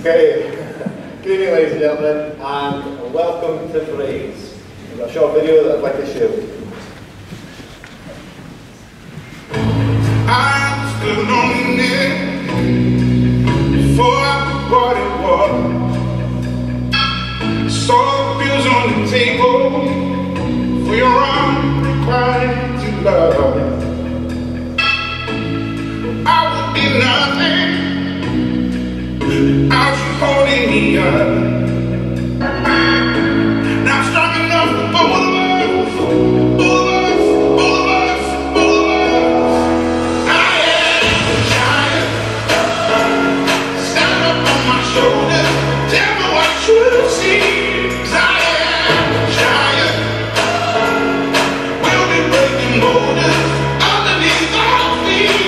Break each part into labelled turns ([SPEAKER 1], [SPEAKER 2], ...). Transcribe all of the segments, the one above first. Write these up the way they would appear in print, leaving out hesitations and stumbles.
[SPEAKER 1] Okay, good evening ladies and gentlemen, and welcome to Brains. I've got a short video that I'd like to share with you.
[SPEAKER 2] I stood on the net before I knew what it was. Saw the bills on the table for your unrequited love. I would be nothing without you holding me up. Not strong enough for both of us, both of us, both of us, both of us. I am a giant. Stand up on my shoulders, tell me what you see. 'Cause I am a giant. We'll be breaking borders underneath our feet.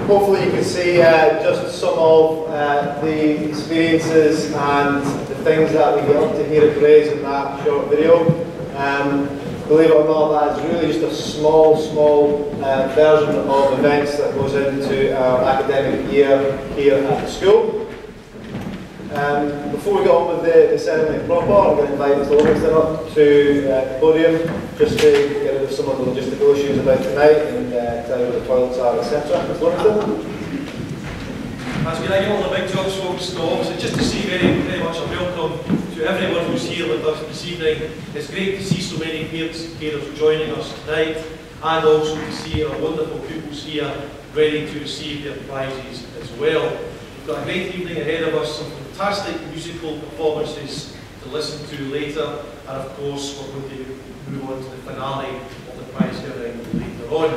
[SPEAKER 1] Hopefully you can see just some of the experiences and the things that we get up to here at Brains in that short video. Believe it or not, that is really just a small version of events that goes into our academic year here at the school. Before we get on with the ceremony proper, I'm going to invite Mr. Livingston up to the podium just to get rid of some of the logistical issues about tonight and tell you where the toilets are, etc. Mr. Livingston?
[SPEAKER 3] That's good. I get all the big jobs, folks. So obviously, just to say very much a welcome to everyone who's here with us this evening. It's great to see so many parents and carers joining us tonight, and also to see our wonderful pupils here ready to receive their prizes as well. We've got a great evening ahead of us, some fantastic musical performances to listen to later, and of course we're going to move on to the finale of the prize giving later on.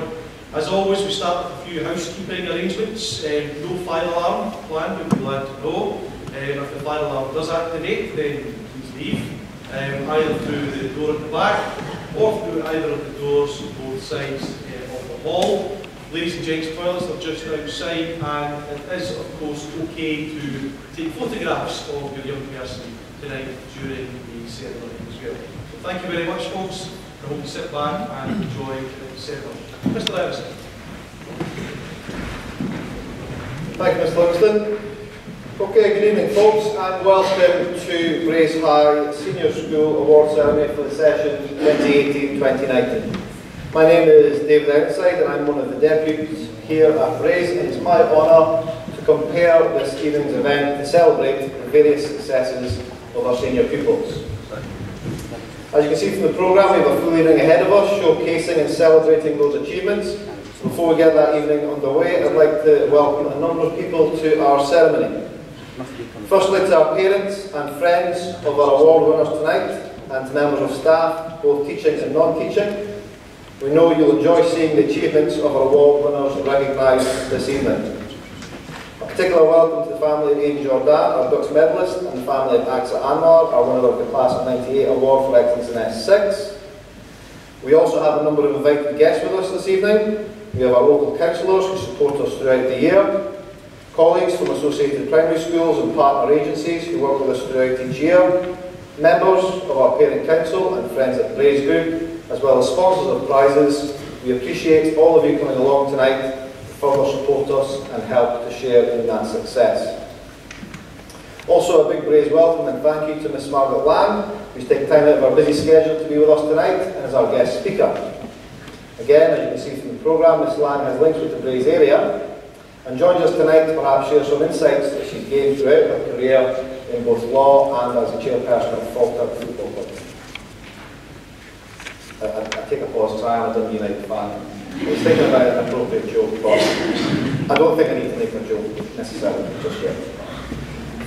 [SPEAKER 3] As always, we start with a few housekeeping arrangements. No fire alarm planned, you'll be glad to know. If the fire alarm does activate, then please leave, either through the door at the back or through either of the doors on both sides of the hall. ladies and gents toilets are just outside, and it is of course okay to take photographs of your young person tonight during the ceremony as well. So thank you very much, folks. I hope you sit back and enjoy the ceremony. Mr. Everson.
[SPEAKER 1] Thank you, Mr. Livingston. Okay, good evening folks, and welcome to Braes High Senior School Award Ceremony for the session 2018-2019. My name is David Ironside and I'm one of the deputies here at Braes, and it's my honour to compare this evening's event to celebrate the various successes of our senior pupils. As you can see from the programme, we have a full evening ahead of us, showcasing and celebrating those achievements. Before we get that evening underway, I'd like to welcome a number of people to our ceremony. Firstly, to our parents and friends of our award winners tonight, and to members of staff, both teaching and non-teaching. We know you'll enjoy seeing the achievements of our award winners recognised this evening. A particular welcome to the family of Aidan Jordan, our Dux medalist, and the family of Aksa Anwar, our winner of the Class of '98 Award for Excellence in S6. We also have a number of invited guests with us this evening. We have our local councillors who support us throughout the year, colleagues from associated primary schools and partner agencies who work with us throughout each year, members of our parent council and friends at Braes Group, as well as sponsors of prizes. We appreciate all of you coming along tonight to further support us and help to share in that success. Also a big Braes welcome and thank you to Miss Margaret Lang, who's taken time out of our busy schedule to be with us tonight and is our guest speaker. Again, as you can see from the programme, Miss Lang has links with the Braes area and joins us tonight to perhaps share some insights that she's gained throughout her career in both law and as a chairperson of Falkirk Football Club. I take a pause because I am a Dundee United fan. I was thinking about an appropriate joke, but I don't think I need to make a joke necessarily just yet.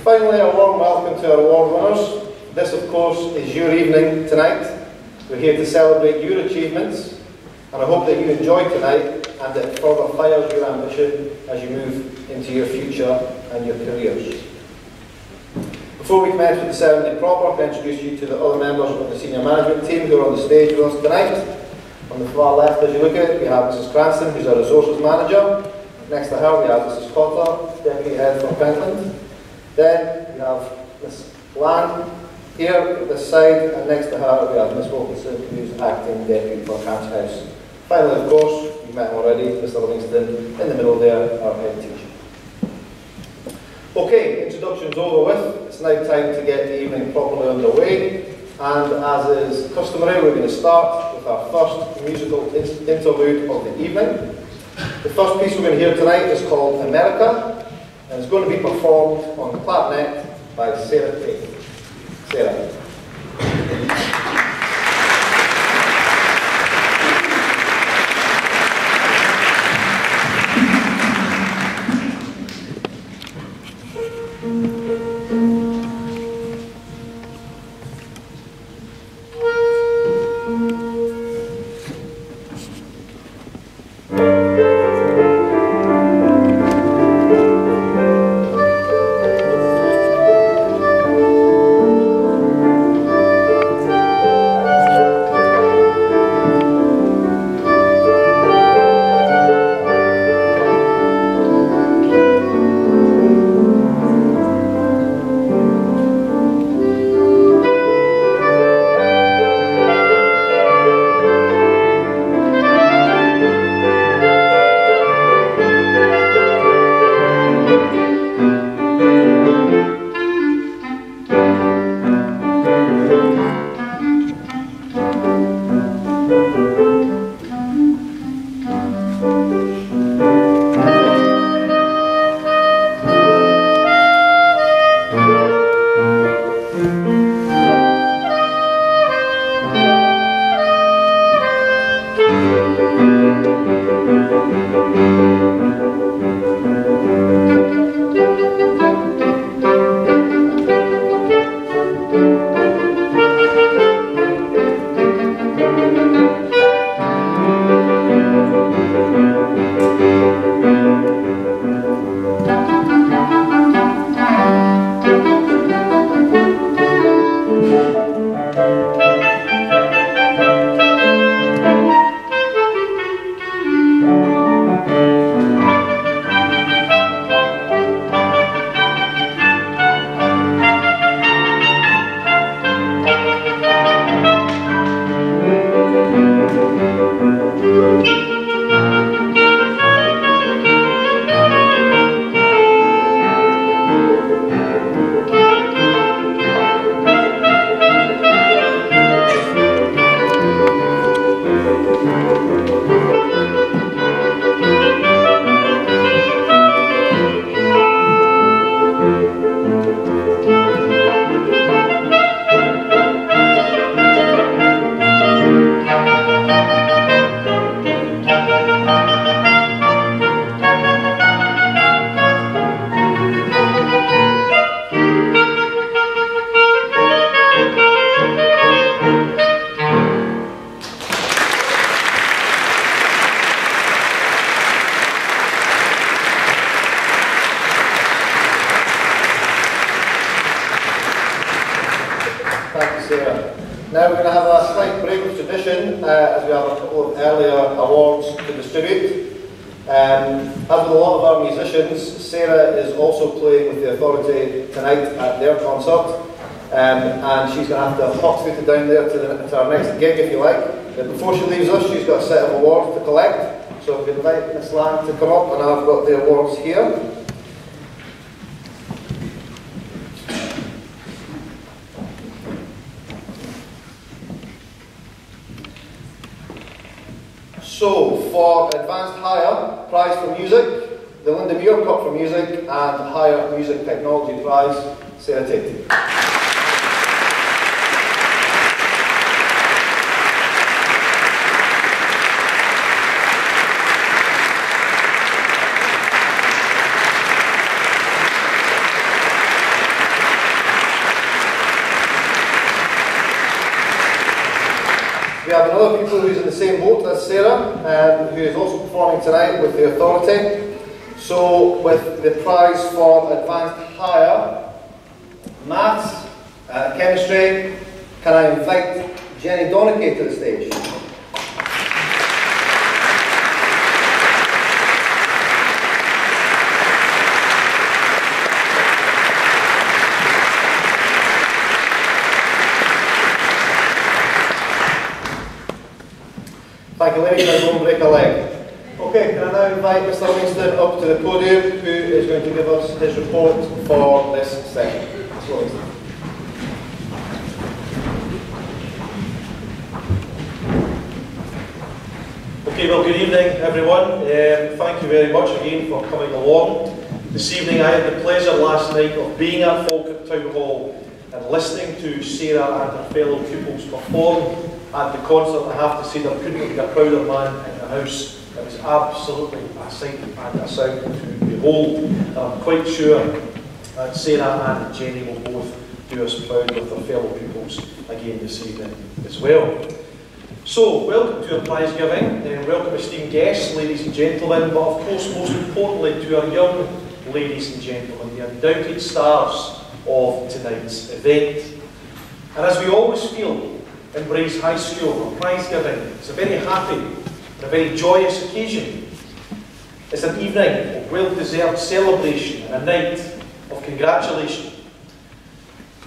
[SPEAKER 1] Finally, a warm welcome to our award winners. This, of course, is your evening tonight. We're here to celebrate your achievements, and I hope that you enjoy tonight and that it further fires your ambition as you move into your future and your careers. Before we commence with the ceremony proper, I introduce you to the other members of the senior management team who are on the stage with us tonight. On the far left, as you look at it, we have Mrs. Cranston, who's our resources manager. Next to her, we have Mrs. Cotter, deputy head for Pentland. Then we have Miss Lang here at this side, and next to her, we have Miss Wilkinson, who's acting deputy for Camps House. Finally, of course, you met him already, Mr. Livingston, in the middle there, our head teacher. Okay, introduction's over with. It's now time to get the evening properly underway. And as is customary, we're going to start with our first musical interlude of the evening. The first piece we're going to hear tonight is called America, and it's going to be performed on the clarinet by Sarah Tate. Sarah. Sarah. Now we're going to have a slight break of tradition as we have a couple of earlier awards to distribute. As with a lot of our musicians, Sarah is also playing with the Authority tonight at their concert. And she's going to have to hot-foot it down there to our next gig, if you like. But before she leaves us, she's got a set of awards to collect. So I'm going to invite Miss Lang to come up, and I've got the awards here. So, for Advanced Higher, Prize for Music, the Linda Muir Cup for Music, and Higher Music Technology Prize, Sarah Tate. We have another pupil who's in the same boat as Sarah, who is also performing tonight with the Authority. So, with the prize for Advanced Higher, Maths, Chemistry, can I invite Jenny Donaghy to the stage? Thank you, ladies, and don't break a leg. Okay, can I now invite Mr. Livingston up to the podium, who is going to give us his report for this session. Mr. Livingston.
[SPEAKER 3] Okay, well, good evening, everyone. Thank you very much again for coming along. This evening I had the pleasure last night of being at Falkirk Town Hall and listening to Sarah and her fellow pupils perform at the concert. I have to say there couldn't be a prouder man in the house. It was absolutely a sight and a sound to behold. And I'm quite sure that Sarah and Jenny will both do us proud with their fellow pupils again this evening as well. So, welcome to our prize giving, and welcome esteemed guests, ladies and gentlemen, but of course most importantly to our young ladies and gentlemen, the undoubted stars of tonight's event. And as we always feel in Braes High School, our prize giving is a very happy and a very joyous occasion. It's an evening of well-deserved celebration and a night of congratulation.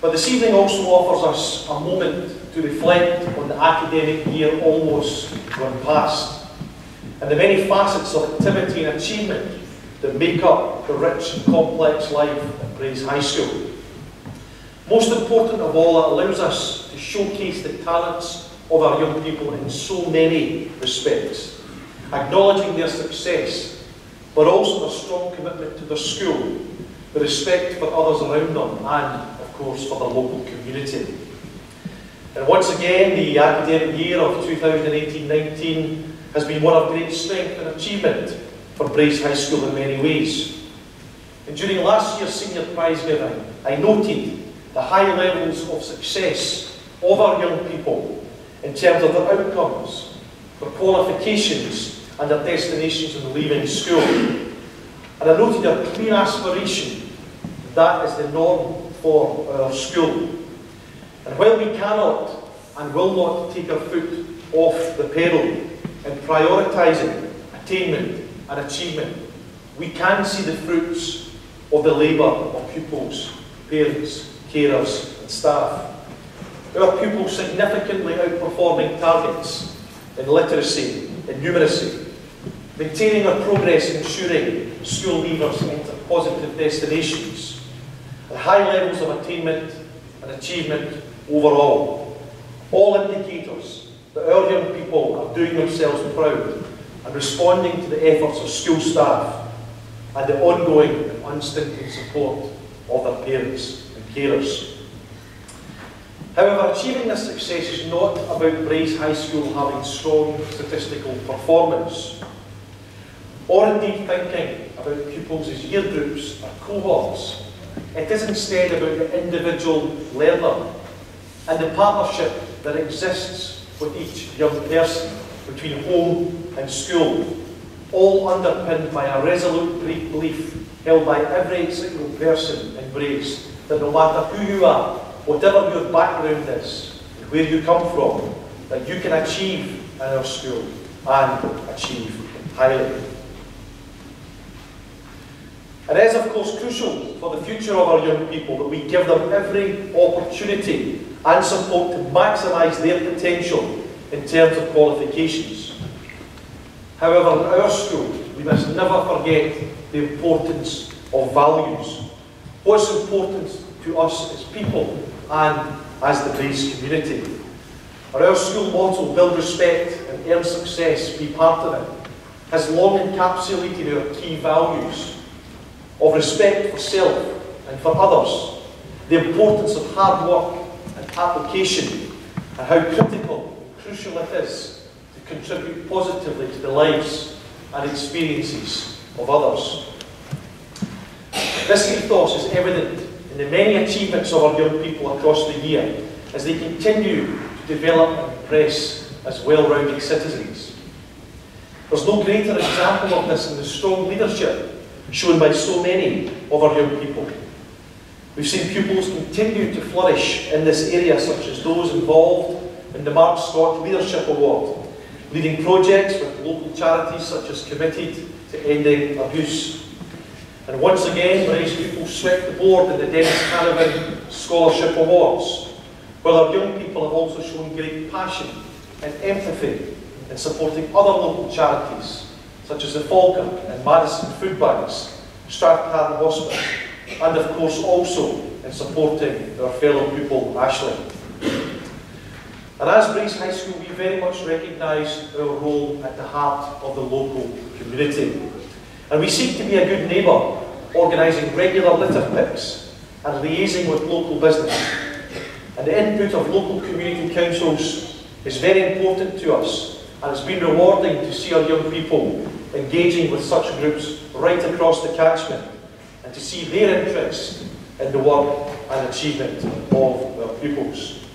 [SPEAKER 3] But this evening also offers us a moment to reflect on the academic year almost gone past, and the many facets of activity and achievement that make up the rich and complex life at Braes High School. Most important of all, it allows us to showcase the talents of our young people in so many respects, acknowledging their success, but also their strong commitment to their school, the respect for others around them, and, of course, for the local community. And once again, the academic year of 2018-19 has been one of great strength and achievement for Braes High School in many ways. And during last year's senior prize giving, I noted the high levels of success of our young people in terms of their outcomes, their qualifications and their destinations in leaving school. And I noted a clear aspiration that is the norm for our school. And while we cannot and will not take our foot off the pedal in prioritising attainment and achievement, we can see the fruits of the labour of pupils, parents, carers and staff. Our pupils significantly outperforming targets in literacy and numeracy, maintaining our progress ensuring school leavers enter positive destinations, and high levels of attainment and achievement overall. All indicators that our young people are doing themselves proud and responding to the efforts of school staff and the ongoing and unstinting support of their parents and carers. However, achieving this success is not about Braes High School having strong statistical performance, or indeed thinking about pupils as year groups or cohorts. It is instead about the individual learner and the partnership that exists with each young person between home and school, all underpinned by a resolute belief held by every single person in Braes that no matter who you are, whatever your background is, where you come from, that you can achieve in our school and achieve highly. It is, of course, crucial for the future of our young people that we give them every opportunity and support to maximise their potential in terms of qualifications. However, in our school, we must never forget the importance of values. What's important to us as people and as the Brace community. Our school motto, build respect and earn success, be part of it, has long encapsulated our key values of respect for self and for others, the importance of hard work and application, and how critical and crucial it is to contribute positively to the lives and experiences of others. This ethos is evident in the many achievements of our young people across the year as they continue to develop and impress as well-rounded citizens. There's no greater example of this than the strong leadership shown by so many of our young people. We've seen pupils continue to flourish in this area, such as those involved in the Mark Scott Leadership Award, leading projects with local charities such as Committed to Ending Abuse. And once again, Brace pupils swept the board in the Dennis Caravan Scholarship Awards, while our young people have also shown great passion and empathy in supporting other local charities, such as the Falcon and Madison Food Banks, Strathcarron Hospital, and of course also in supporting our fellow pupil Ashley. And as Brace High School, we very much recognise our role at the heart of the local community. And we seek to be a good neighbour, organising regular litter picks and liaising with local business. And the input of local community councils is very important to us, and it's been rewarding to see our young people engaging with such groups right across the catchment, and to see their interest in the work and achievement of our pupils.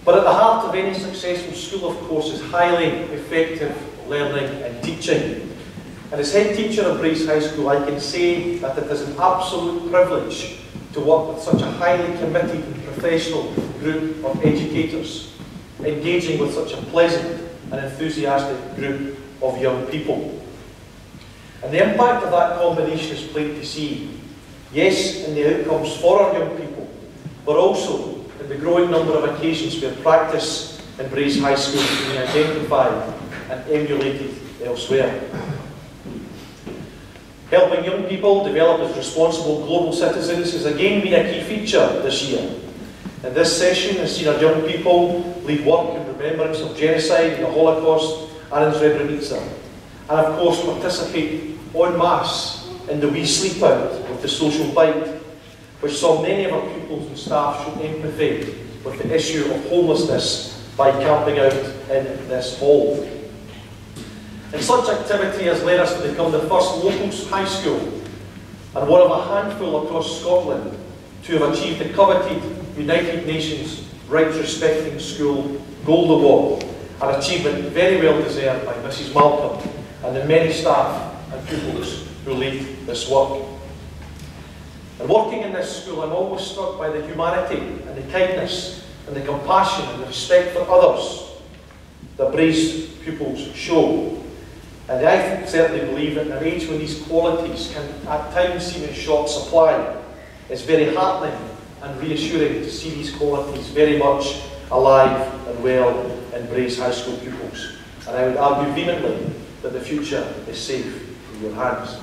[SPEAKER 3] But at the heart of any successful school, of course, is highly effective learning and teaching. And as head teacher of Brace High School, I can say that it is an absolute privilege to work with such a highly committed and professional group of educators, engaging with such a pleasant and enthusiastic group of young people. And the impact of that combination is plain to see, yes, in the outcomes for our young people, but also in the growing number of occasions where practice in Brace High School is being identified and emulated elsewhere. Helping young people develop as responsible global citizens has again been a key feature this year. And this session has seen our young people lead work in remembrance of genocide and the Holocaust and in Srebrenica. And of course participate en masse in the We Sleep Out with the social bite, which saw many of our pupils and staff show empathy with the issue of homelessness by camping out in this hall. And such activity has led us to become the first local high school and one of a handful across Scotland to have achieved the coveted United Nations Rights Respecting School Gold Award, an achievement very well deserved by Mrs Malcolm and the many staff and pupils who lead this work. And working in this school, I'm always struck by the humanity and the kindness and the compassion and the respect for others that Brace pupils show. And I certainly believe that in an age when these qualities can at times seem in short supply, it's very heartening and reassuring to see these qualities very much alive and well in Brace High School pupils. And I would argue vehemently that the future is safe in your hands.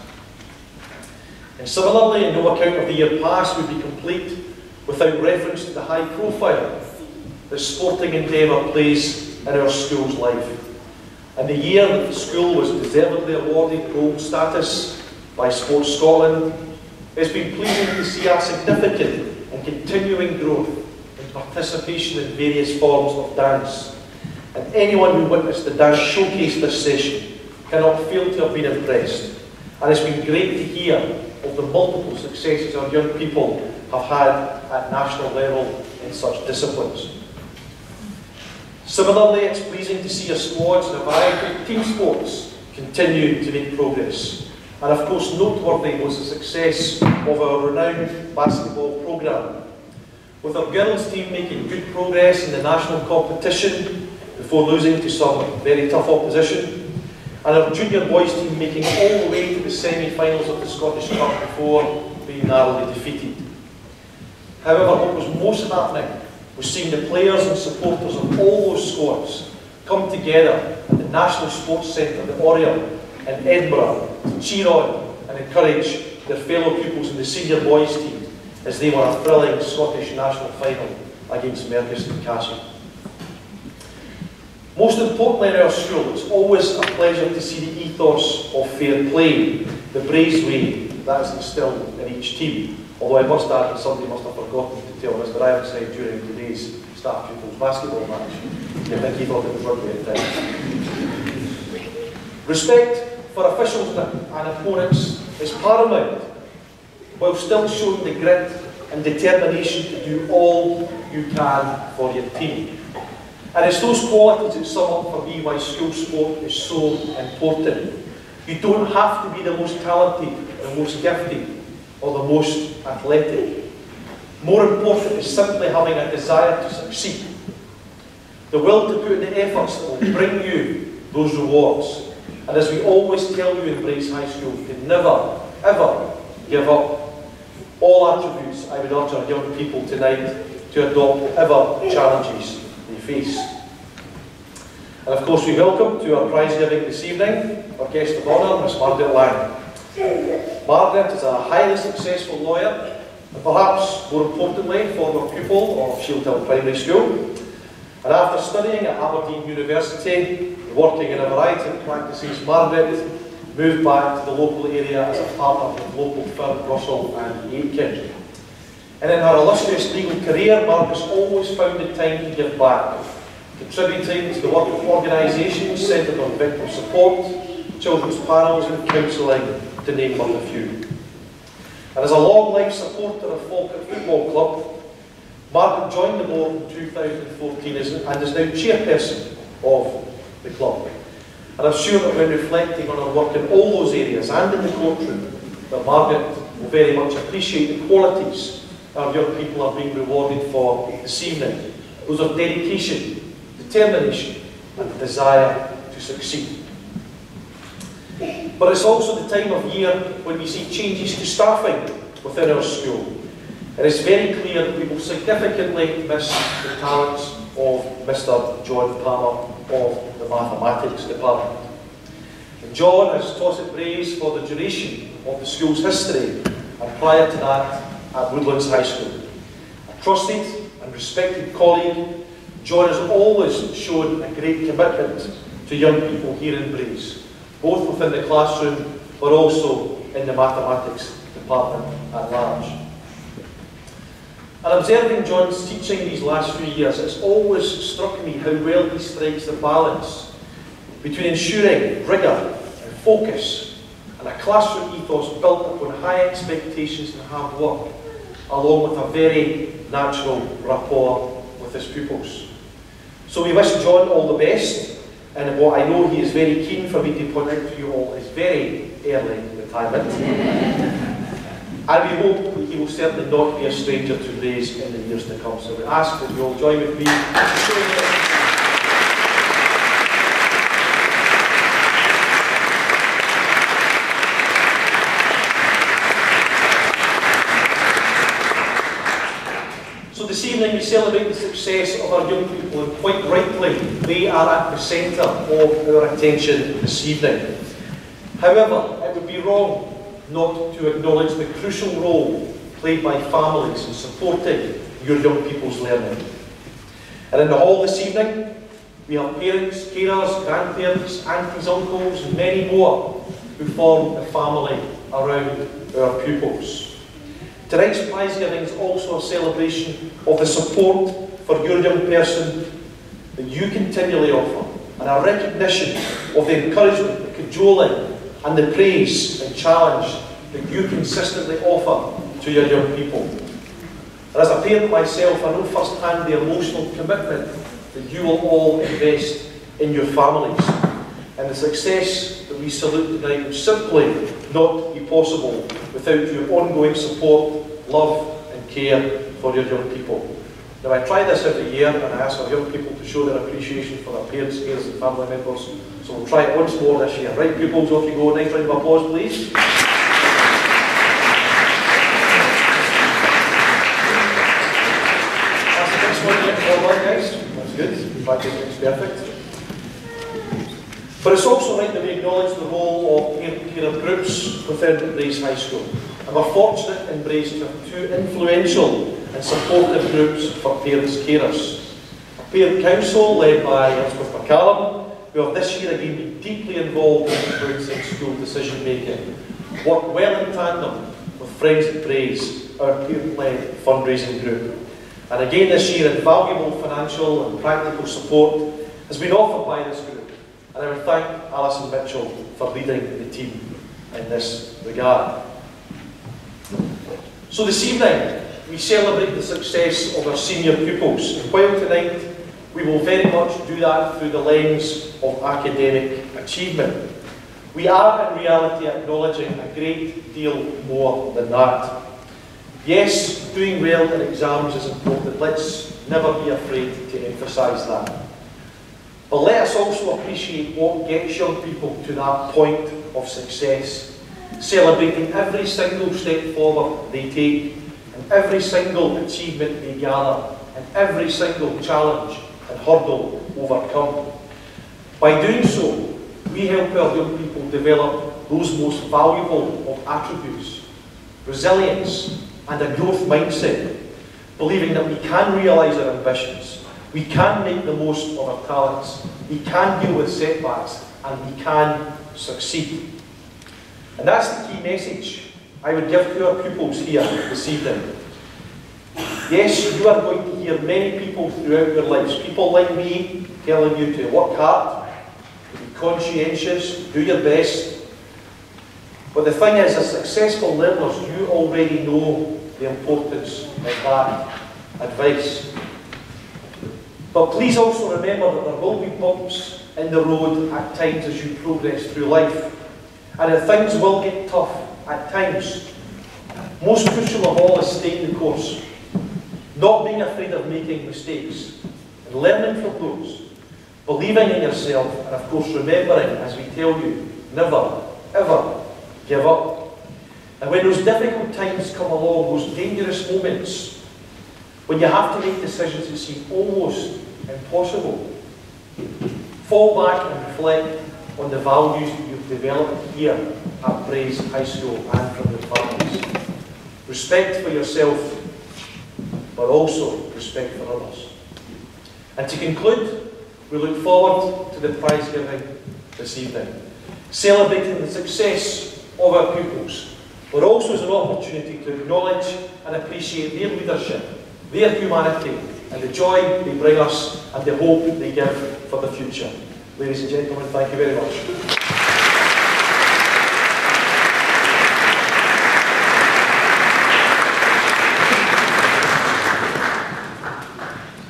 [SPEAKER 3] And similarly, no account of the year past would be complete without reference to the high profile that sporting endeavour plays in our school's life. And the year that the school was deservedly awarded gold status by Sports Scotland, it's been pleasing to see a significant and continuing growth in participation in various forms of dance. And anyone who witnessed the dance showcase this session cannot fail to have been impressed. And it's been great to hear of the multiple successes our young people have had at national level in such disciplines. Similarly, it's pleasing to see our squads in a variety of team sports continue to make progress. And of course, noteworthy was the success of our renowned basketball programme, with our girls team making good progress in the national competition before losing to some very tough opposition, and our junior boys team making all the way to the semi-finals of the Scottish Cup before being narrowly defeated. However, what was most heartening was seeing the players and supporters of all those squads come together at the National Sports Centre, the Oriel, in Edinburgh, to cheer on and encourage their fellow pupils in the senior boys team as they won a thrilling Scottish national final against Merchiston Castle. Most importantly in our school, it's always a pleasure to see the ethos of fair play, the Braes way that is instilled in each team. Although I must add that somebody must have forgotten to tell us that I have said during today's staff pupils basketball match. I think he thought it was rugby at times. Respect for officials and opponents is paramount, while still showing the grit and determination to do all you can for your team. And it's those qualities that sum up for me why school sport is so important. You don't have to be the most talented, the most gifted, or the most athletic. More important is simply having a desire to succeed. The will to put in the efforts that will bring you those rewards. And as we always tell you in Braes High School, to never, ever give up. All attributes I would urge our young people tonight to adopt whatever challenges they face. And of course we welcome to our prize giving this evening our guest of honour, Miss Margaret Lang. Margaret is a highly successful lawyer, and perhaps more importantly, former pupil of Shield Hill Primary School. And after studying at Aberdeen University and working in a variety of practices, Margaret moved back to the local area as a partner with local firm Russell and Aitken. And in her illustrious legal career, Margaret has always found the time to give back, contributing to the work of organisations centred on victim support, children's panels and counselling, to name but a few. And as a long-life supporter of Falkirk Football Club, Margaret joined the board in 2014 and is now chairperson of the club. And I'm sure that when reflecting on her work in all those areas and in the courtroom, that Margaret will very much appreciate the qualities our young people are being rewarded for this evening. Those of dedication, determination and the desire to succeed. But it's also the time of year when we see changes to staffing within our school. And it's very clear that we will significantly miss the talents of Mr. John Palmer of the Mathematics Department. And John has taught at Braes for the duration of the school's history, and prior to that at Woodlands High School. A trusted and respected colleague, John has always shown a great commitment to young people here in Braes, both within the classroom but also in the mathematics department at large. And observing John's teaching these last few years, it's always struck me how well he strikes the balance between ensuring rigour and focus and a classroom ethos built upon high expectations and hard work, along with a very natural rapport with his pupils. So we wish John all the best, and what I know he is very keen for me to point out to you all is very early retirement. And we hope that he will certainly not be a stranger to Braes in the years to come. So we ask that you all join with me. So this evening we celebrate the success of our young people, and quite rightly they are at the centre of our attention this evening. However, it would be wrong not to acknowledge the crucial role played by families in supporting your young people's learning. And in the hall this evening, we have parents, carers, grandparents, aunties, uncles, and many more who form the family around our pupils. Tonight's prize giving is also a celebration of the support for your young person that you continually offer, and a recognition of the encouragement, the cajoling, and the praise and challenge that you consistently offer to your young people. And as a parent myself, I know firsthand the emotional commitment that you will all invest in your families. And the success that we salute tonight would simply not be possible without your ongoing support, love and care for your young people. Now I try this every year and I ask our young people to show their appreciation for their parents, carers and family members. So we'll try it once more this year. Right, pupils, off you go. Nice round of applause, please. That's the next one yet. Well done, guys. That's good. In fact, it's perfect. But it's also right that we acknowledge the role of parent-carer groups within Braze High School. And we're fortunate in Braze to have two influential and supportive groups for parents carers. A parent council led by Elspeth McCallum, who have this year again been deeply involved in influencing school decision making, work well in tandem with Friends at Braze, our parent-led fundraising group. And again this year, invaluable financial and practical support has been offered by this group. And I would thank Alison Mitchell for leading the team in this regard. So this evening, we celebrate the success of our senior pupils. And while tonight, we will very much do that through the lens of academic achievement, we are in reality acknowledging a great deal more than that. Yes, doing well in exams is important. Let's never be afraid to emphasise that. But let us also appreciate what gets young people to that point of success, celebrating every single step forward they take, and every single achievement they gather, and every single challenge and hurdle overcome. By doing so, we help our young people develop those most valuable of attributes: resilience and a growth mindset, believing that we can realise our ambitions, we can make the most of our talents, we can deal with setbacks, and we can succeed. And that's the key message I would give to our pupils here this evening. Yes, you are going to hear many people throughout your lives, people like me, telling you to work hard, to be conscientious, do your best. But the thing is, as successful learners, you already know the importance of that advice. But please also remember that there will be bumps in the road at times as you progress through life. And that things will get tough at times. Most crucial of all is staying the course. Not being afraid of making mistakes. And learning from those. Believing in yourself. And of course remembering, as we tell you, never, ever give up. And when those difficult times come along, those dangerous moments, when you have to make decisions that seem almost impossible, fall back and reflect on the values that you've developed here at Braze High School and from your families. Respect for yourself, but also respect for others. And to conclude, we look forward to the prize giving this evening, celebrating the success of our pupils, but also as an opportunity to acknowledge and appreciate their leadership, their humanity, and the joy they bring us and the hope they give for the future. Ladies and gentlemen, thank you very much.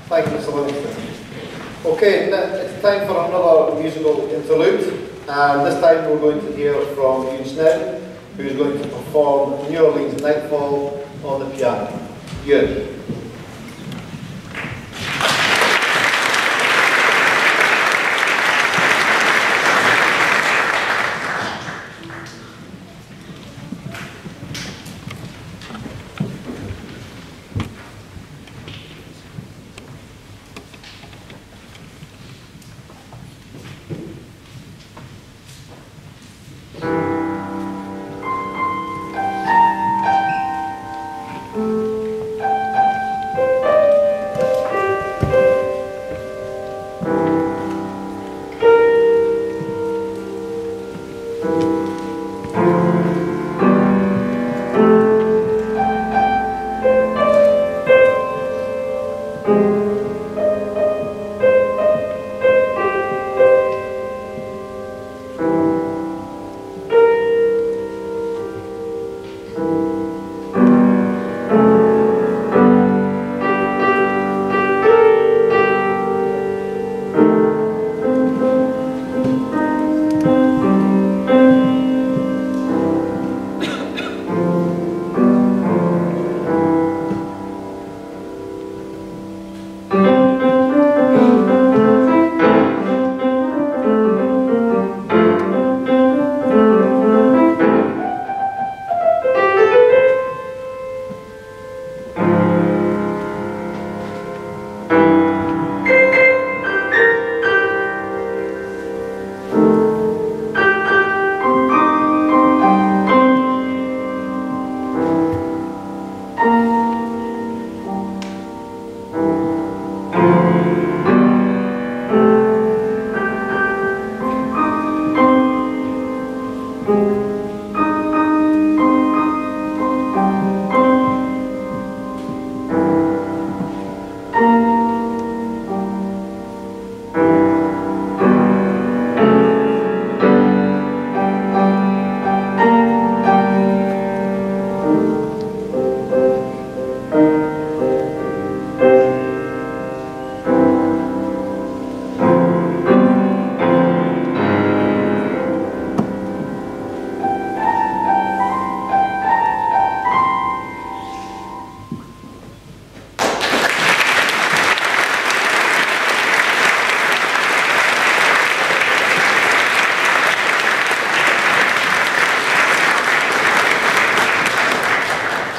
[SPEAKER 1] Thank you, Mr. Livingston. Okay, it's time for another musical interlude. And this time we're going to hear from Ewan Snell, who's going to perform New Orleans Nightfall on the piano. Ewan.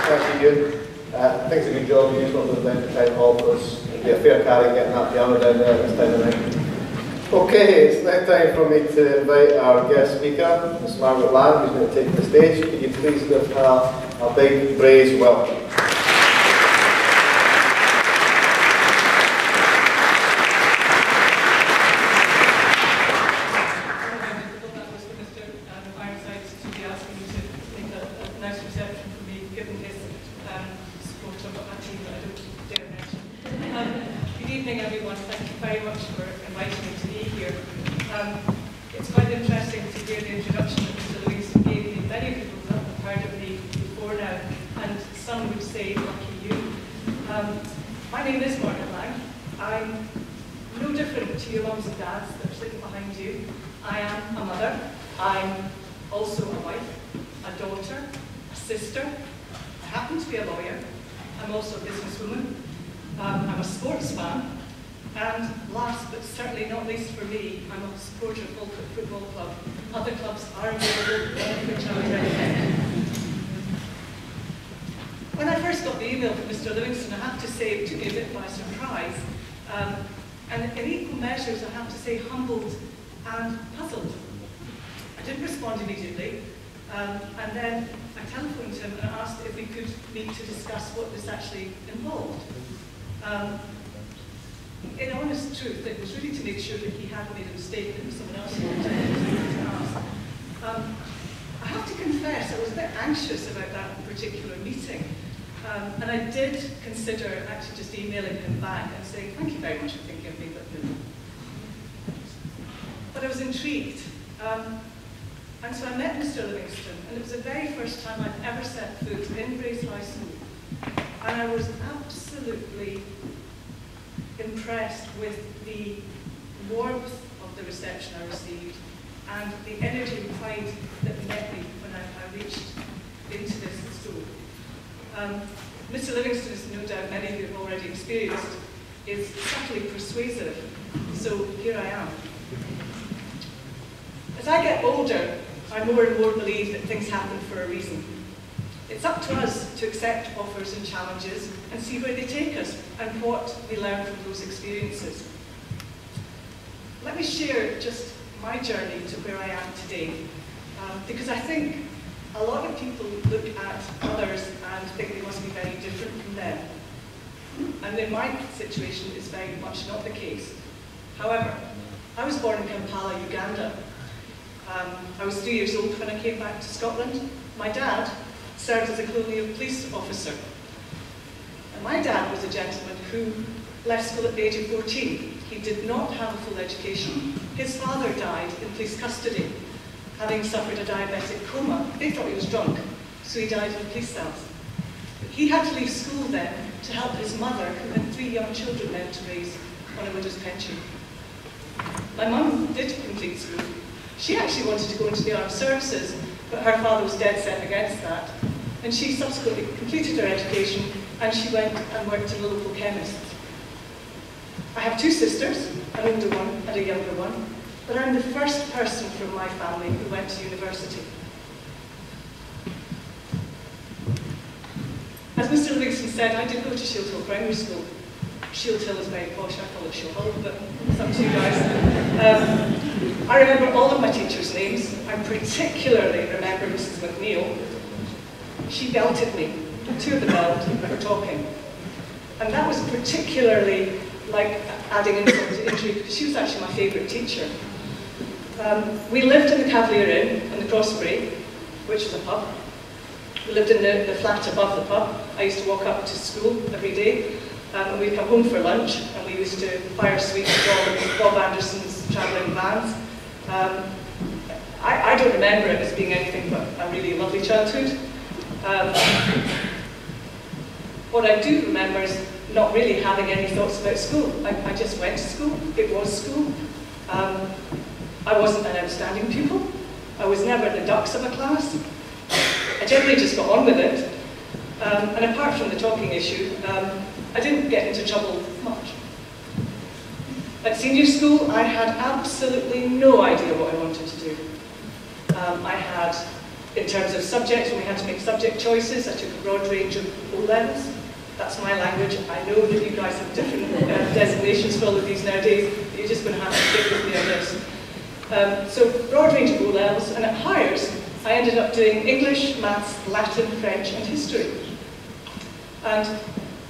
[SPEAKER 1] Thank you, Ian. I think it's a good job you used one of the event time hall for us. It'd be a fair carry getting that piano down there this time of night. Okay, it's now time for me to invite our guest speaker, Miss Margaret Lamb, who's going to take the stage. Could you please give her a big brace welcome?
[SPEAKER 4] It's quite interesting to hear the introduction that Mr. Livingston gave me. Many people have heard of me before now, and some would say, lucky you. My name is Margaret Lang. I'm no different to your mums and dads that are sitting behind you. I am a mother. I'm also a wife, a daughter, a sister. I happen to be a lawyer. I'm also a businesswoman. I'm a sports fan. And last but certainly not least for me, I'm a supporter of Falkirk Football Club. Other clubs are available, one of which I would recommend. When I first got the email from Mr. Livingston, I have to say it took me a bit by surprise. And in equal measures, I have to say humbled and puzzled. I didn't respond immediately. And then I telephoned him and asked if we could meet to discuss what this actually involved. In honest truth, it was really to make sure that he hadn't made a mistake, that it was someone else who wanted to ask. I have to confess, I was a bit anxious about that particular meeting. And I did consider actually just emailing him back and saying, thank you very much for thinking of me, but I was intrigued. And so I met Mr. Livingston, and it was the very first time I'd ever set foot in Grace High School. And I was absolutely impressed with the warmth of the reception I received and the energy and pride that met me when I reached into this school. Mr. Livingston, as no doubt many of you have already experienced, is subtly persuasive, so here I am. As I get older, I more and more believe that things happen for a reason. It's up to us to accept offers and challenges and see where they take us and what we learn from those experiences. Let me share just my journey to where I am today, because I think a lot of people look at others and think they must be very different from them. And in my situation, it's very much not the case. However, I was born in Kampala, Uganda. I was 3 years old when I came back to Scotland. My dad served as a colonial police officer. And my dad was a gentleman who left school at the age of 14. He did not have a full education. His father died in police custody, having suffered a diabetic coma. They thought he was drunk, so he died in the police cells. He had to leave school then to help his mother, who had 3 young children then to raise on a widow's pension. My mum did complete school. She actually wanted to go into the armed services, but her father was dead set against that. And she subsequently completed her education, and she went and worked in a local chemist. I have 2 sisters, an older one and a younger one, but I'm the first person from my family who went to university. As Mr. Livingston said, I did go to Shield Hill Primary School. Shield Hill is very posh, I call it Shield Hill, but it's up to you guys. I remember all of my teachers' names. I particularly remember Mrs. McNeil. She belted me, 2 of the belt, for talking. And that was particularly like adding insult to injury, because she was actually my favourite teacher. We lived in the Cavalier Inn in the Crossbury, which was a pub. We lived in the flat above the pub. I used to walk up to school every day, and we'd come home for lunch, and we used to fire sweets to Bob Anderson's travelling vans. I don't remember it as being anything but a really lovely childhood. What I do remember is not really having any thoughts about school. I just went to school. It was school. I wasn't an outstanding pupil. I was never the dux of a class. I generally just got on with it. And apart from the talking issue, I didn't get into trouble much. At senior school, I had absolutely no idea what I wanted to do. I had In terms of subjects, when we had to make subject choices, I took a broad range of O-levels. That's my language. I know that you guys have different designations for all of these nowadays, but you're just going to have to stick with me on this. So broad range of O-levels, and at Highers, I ended up doing English, Maths, Latin, French, and History. And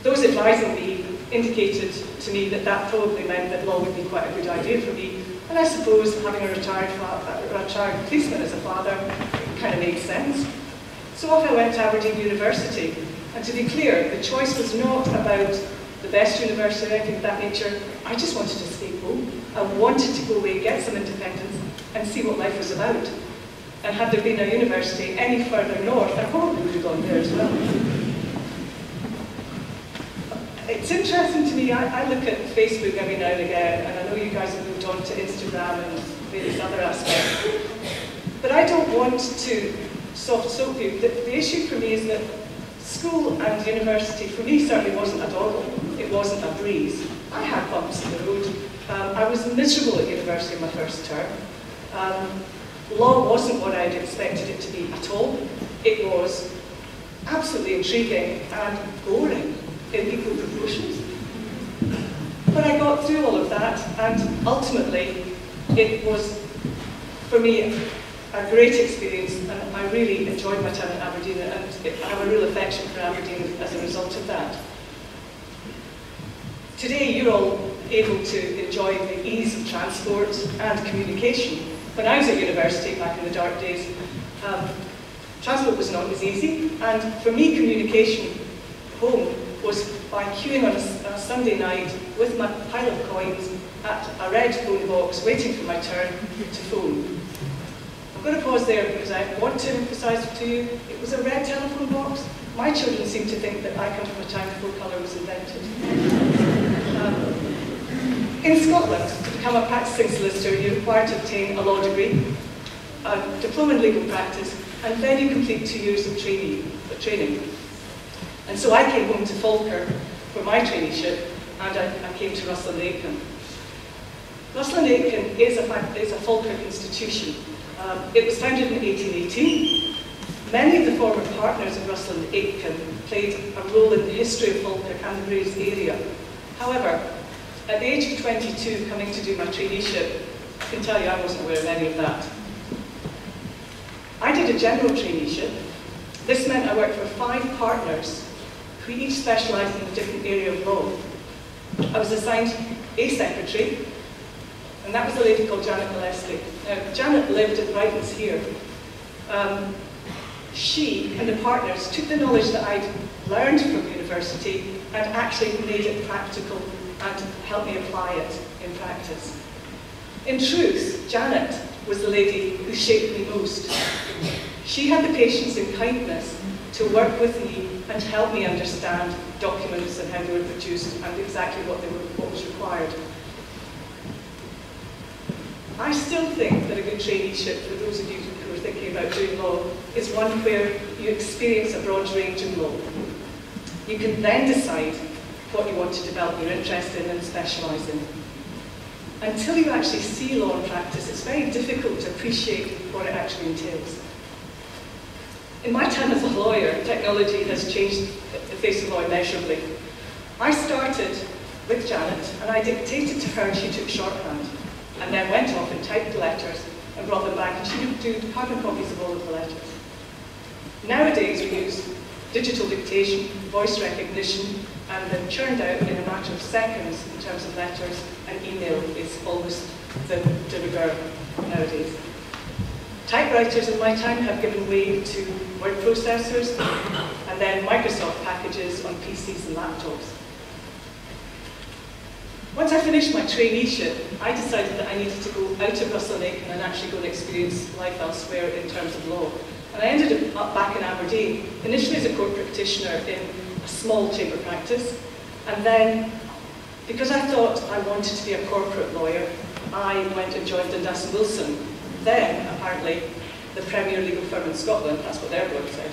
[SPEAKER 4] those advising me indicated to me that that probably meant that law would be quite a good idea for me. And I suppose having a retired policeman as a father kind of made sense. So off I went to Aberdeen University. And to be clear, the choice was not about the best university or anything of that nature. I just wanted to stay home. I wanted to go away, get some independence, and see what life was about. And had there been a university any further north, I probably would have gone there as well. It's interesting to me, I look at Facebook every now and again, and I know you guys have moved on to Instagram and various other aspects. But I don't want to soft soap you. The issue for me is that school and university, for me, certainly wasn't a doggle. It wasn't a breeze. I had bumps in the road. I was miserable at university in my first term. Law wasn't what I'd expected it to be at all. It was absolutely intriguing and boring in equal proportions. But I got through all of that, and ultimately it was, for me, a great experience, and I really enjoyed my time at Aberdeen, and I have a real affection for Aberdeen as a result of that. Today you're all able to enjoy the ease of transport and communication. When I was at university back in the dark days, transport was not as easy, and for me communication home was by queuing on a Sunday night with my pile of coins at a red phone box waiting for my turn to phone. I'm going to pause there because I want to emphasise to you, it was a red telephone box. My children seem to think that I come from a time before colour was invented. In Scotland, to become a practising solicitor, you're required to obtain a law degree, a diploma in legal practice, and then you complete 2 years of training. And so I came home to Falkirk for my traineeship, and I came to Russell and Aitken. Russell and Aitken is a Falkirk institution. It was founded in 1818. Many of the former partners of Russell and Aitken played a role in the history of Falkirk and the Grays area. However, at the age of 22, coming to do my traineeship, I can tell you I wasn't aware of any of that. I did a general traineeship. This meant I worked for 5 partners who each specialised in a different area of law. I was assigned a secretary, and that was a lady called Janet Gillespie. Now, Janet lived at Brightons here. She and the partners took the knowledge that I'd learned from university and actually made it practical and helped me apply it in practice. In truth, Janet was the lady who shaped me most. She had the patience and kindness to work with me and help me understand documents and how they were produced and exactly what was required. I still think that a good traineeship, for those of you who are thinking about doing law, is one where you experience a broad range of law. You can then decide what you want to develop your interest in and specialise in. Until you actually see law in practice, it's very difficult to appreciate what it actually entails. In my time as a lawyer, technology has changed the face of law immeasurably. I started with Janet, and I dictated to her, and she took shorthand, and then went off and typed the letters and brought them back, and she would do carbon copies of all of the letters. Nowadays, we use digital dictation, voice recognition, and they're churned out in a matter of seconds in terms of letters, and email is almost the de rigueur nowadays. Typewriters in my time have given way to word processors, and then Microsoft packages on PCs and laptops. Once I finished my traineeship, I decided that I needed to go out of Russell and Aitken and actually go and experience life elsewhere in terms of law. And I ended up back in Aberdeen, initially as a court practitioner in a small chamber practice, and then, because I thought I wanted to be a corporate lawyer, I went and joined Dundas & Wilson. Then, apparently, the premier legal firm in Scotland, that's what their blog said.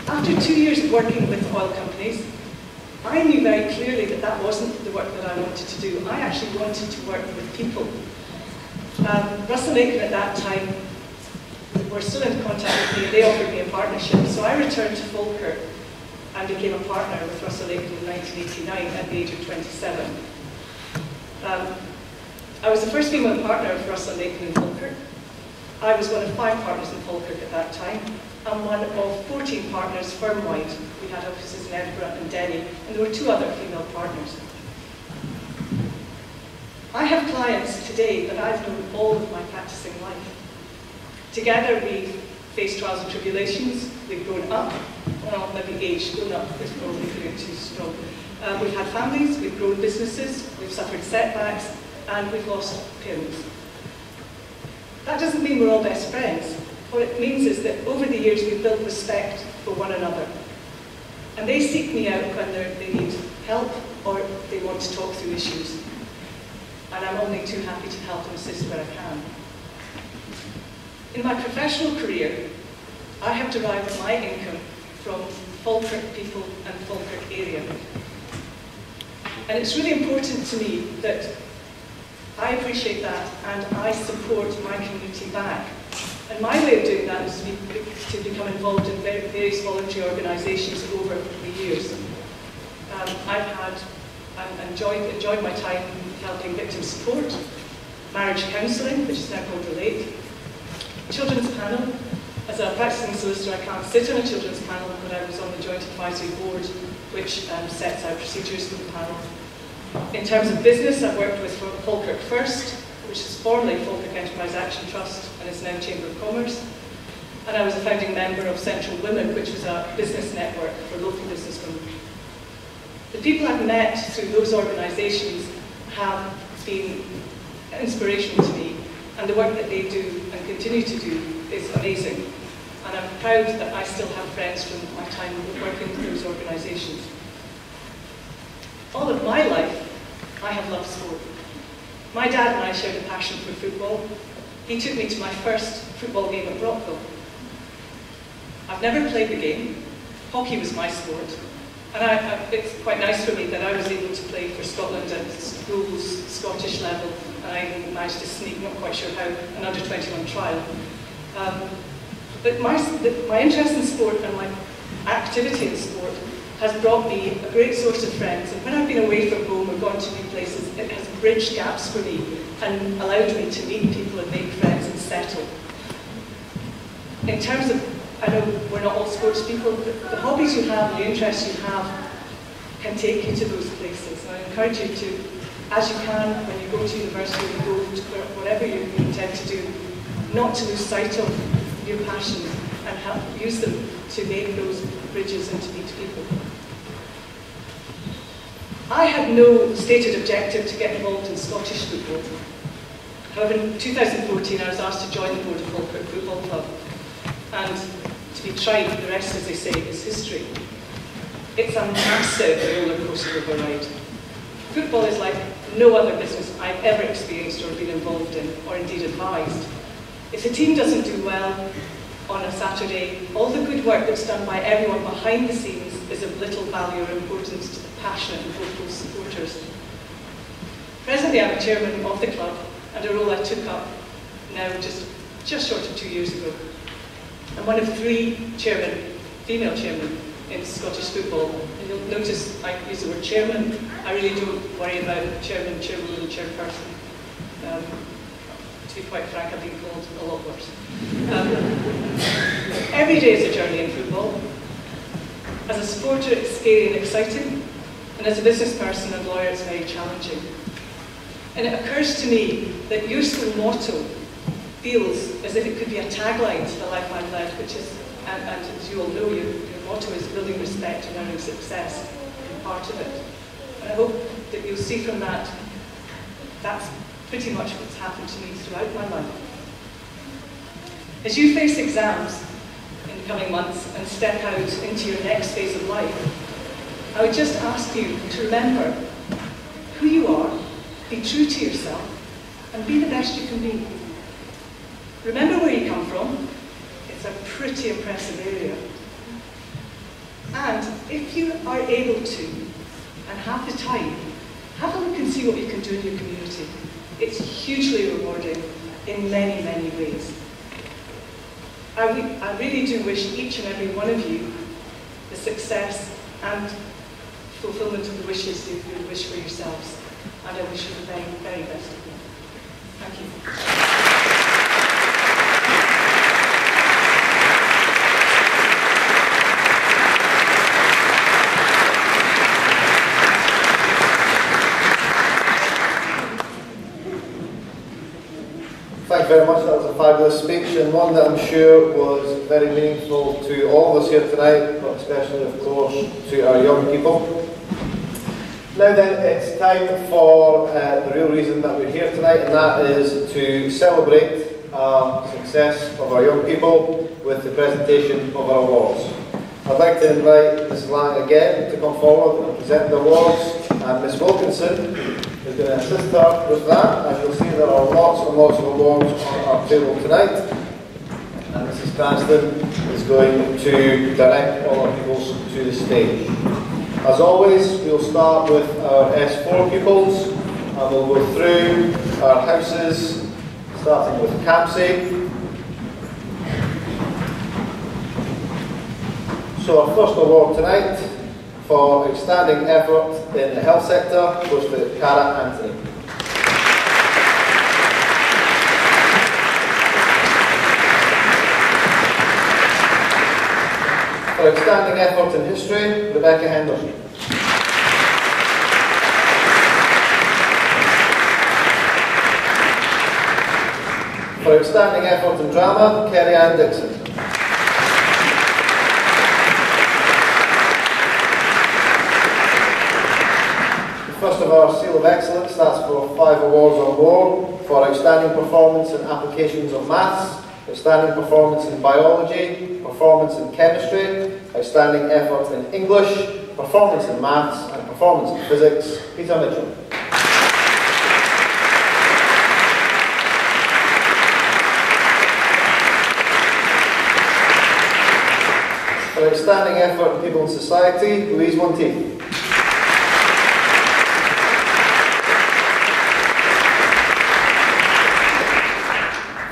[SPEAKER 4] After 2 years of working with oil companies, I knew very clearly that that wasn't the work that I wanted to do. I actually wanted to work with people. Russell and Aitken at that time were still in contact with me. They offered me a partnership. So I returned to Falkirk and became a partner with Russell Aiken in 1989 at the age of 27. I was the first female partner of Russell Aiken in Falkirk. I was one of 5 partners in Falkirk at that time. I'm one of 14 partners firm-wide. We had offices in Edinburgh and Derry, and there were 2 other female partners. I have clients today that I've known all of my practicing life. Together we faced trials and tribulations, we've grown up, well, maybe age, grown up is probably putting it too strong. We've had families, we've grown businesses, we've suffered setbacks, and we've lost parents. That doesn't mean we're all best friends. What it means is that over the years we've built respect for one another. And they seek me out when they need help or they want to talk through issues. And I'm only too happy to help and assist where I can. In my professional career, I have derived my income from Falkirk people and Falkirk area. And it's really important to me that I appreciate that and I support my community back. And my way of doing that is to become involved in various voluntary organisations over the years. I've enjoyed my time helping victim support, marriage counselling, which is now called Relate, children's panel. As a practicing solicitor, I can't sit on a children's panel, but I was on the Joint Advisory Board, which sets out procedures for the panel. In terms of business, I've worked with Falkirk First, which is formerly Falkirk Enterprise Action Trust and is now Chamber of Commerce. And I was a founding member of Central Women, which was a business network for local businesswomen. The people I've met through those organisations have been inspirational to me, and the work that they do and continue to do is amazing. And I'm proud that I still have friends from my time working with those organisations. All of my life, I have loved sport. My dad and I shared a passion for football. He took me to my first football game at Brockville. I've never played the game. Hockey was my sport. And it's quite nice for me that I was able to play for Scotland at schools, Scottish level, and I even managed to sneak, not quite sure how, an under-21 trial. But my interest in sport and my activity in sport has brought me a great source of friends. And when I've been away from home or gone to new places, it has bridged gaps for me and allowed me to meet people and make friends and settle. In terms of, I know we're not all sports people, but the hobbies you have, the interests you have, can take you to those places. And I encourage you to, as you can, when you go to university, you go to whatever you intend to do, not to lose sight of your passions and use them to make those bridges and to meet people. I had no stated objective to get involved in Scottish football. However, in 2014 I was asked to join the board of Falkirk Football Club. And to be tried, the rest, as they say, is history. It's a massive roller coaster of a ride. Football is like no other business I've ever experienced or been involved in, or indeed advised. If a team doesn't do well on a Saturday, all the good work that's done by everyone behind the scenes is of little value or importance to the passionate and vocal supporters. Presently I'm chairman of the club, and a role I took up now just short of 2 years ago. I'm one of 3 female chairmen in Scottish football. And you'll notice I use the word chairman. I really don't worry about chairman, chairwoman, and chairperson. To be quite frank, I've been called a lot worse. Every day is a journey in football. As a supporter, it's scary and exciting. And as a business person and lawyer, it's very challenging. And it occurs to me that your school motto feels as if it could be a tagline to the life I've led, which is, and as you all know, your motto is building respect and earning success, and part of it. And I hope that you'll see from that, that's pretty much what's happened to me throughout my life. As you face exams in the coming months and step out into your next phase of life, I would just ask you to remember who you are, be true to yourself, and be the best you can be. Remember where you come from. It's a pretty impressive area. And if you are able to, and have the time, have a look and see what you can do in your community. It's hugely rewarding in many, many ways. I really do wish each and every one of you the success and fulfillment of the wishes you would wish for yourselves. And I wish you the very, very best of luck. Thank you.
[SPEAKER 1] Thank you very much. That was a fabulous speech, and one that I'm sure was very meaningful to all of us here tonight, but especially, of course, to our young people. Now then, it's time for the real reason that we're here tonight, and that is to celebrate the success of our young people with the presentation of our awards. I'd like to invite Ms. Lang again to come forward and present the awards, and Ms. Wilkinson is going to assist her with that. As you'll see, there are lots and lots of awards on our table tonight, and Mrs. Cranston is going to direct all our pupils to the stage. As always, we'll start with our S4 pupils, and we'll go through our houses, starting with Campsie. So our first award tonight for outstanding effort in the health sector goes to Cara Anthony. For outstanding effort in history, Rebecca Henderson. For outstanding effort in drama, Kerry Ann Dixon. First of our Seal of Excellence, that's for 5 awards or more, for outstanding performance in applications of maths, outstanding performance in biology, performance in chemistry, outstanding effort in English, performance in maths, and performance in physics, Peter Mitchell. For outstanding effort in people and society, Louise Monteith.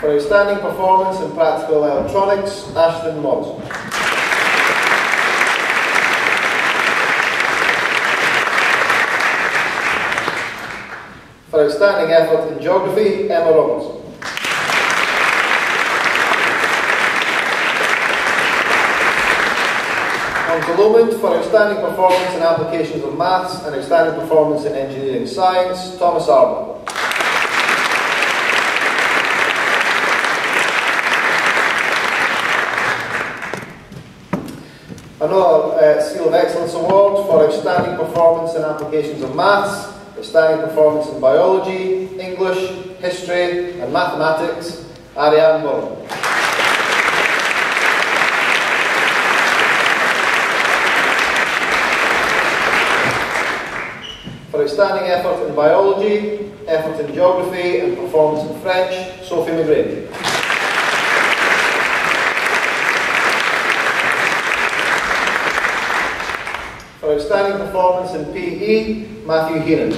[SPEAKER 1] For outstanding performance in practical electronics, Ashton Morrison. For outstanding effort in geography, Emma Robertson. On to Lomond for outstanding performance in applications of maths and outstanding performance in engineering science, Thomas Arbour. Another Seal of Excellence Award for outstanding performance in applications of maths, outstanding performance in biology, English, history and mathematics, Ariane Burrow. For outstanding effort in biology, effort in geography and performance in French, Sophie McGrady. For outstanding performance in PE, Matthew Heenan.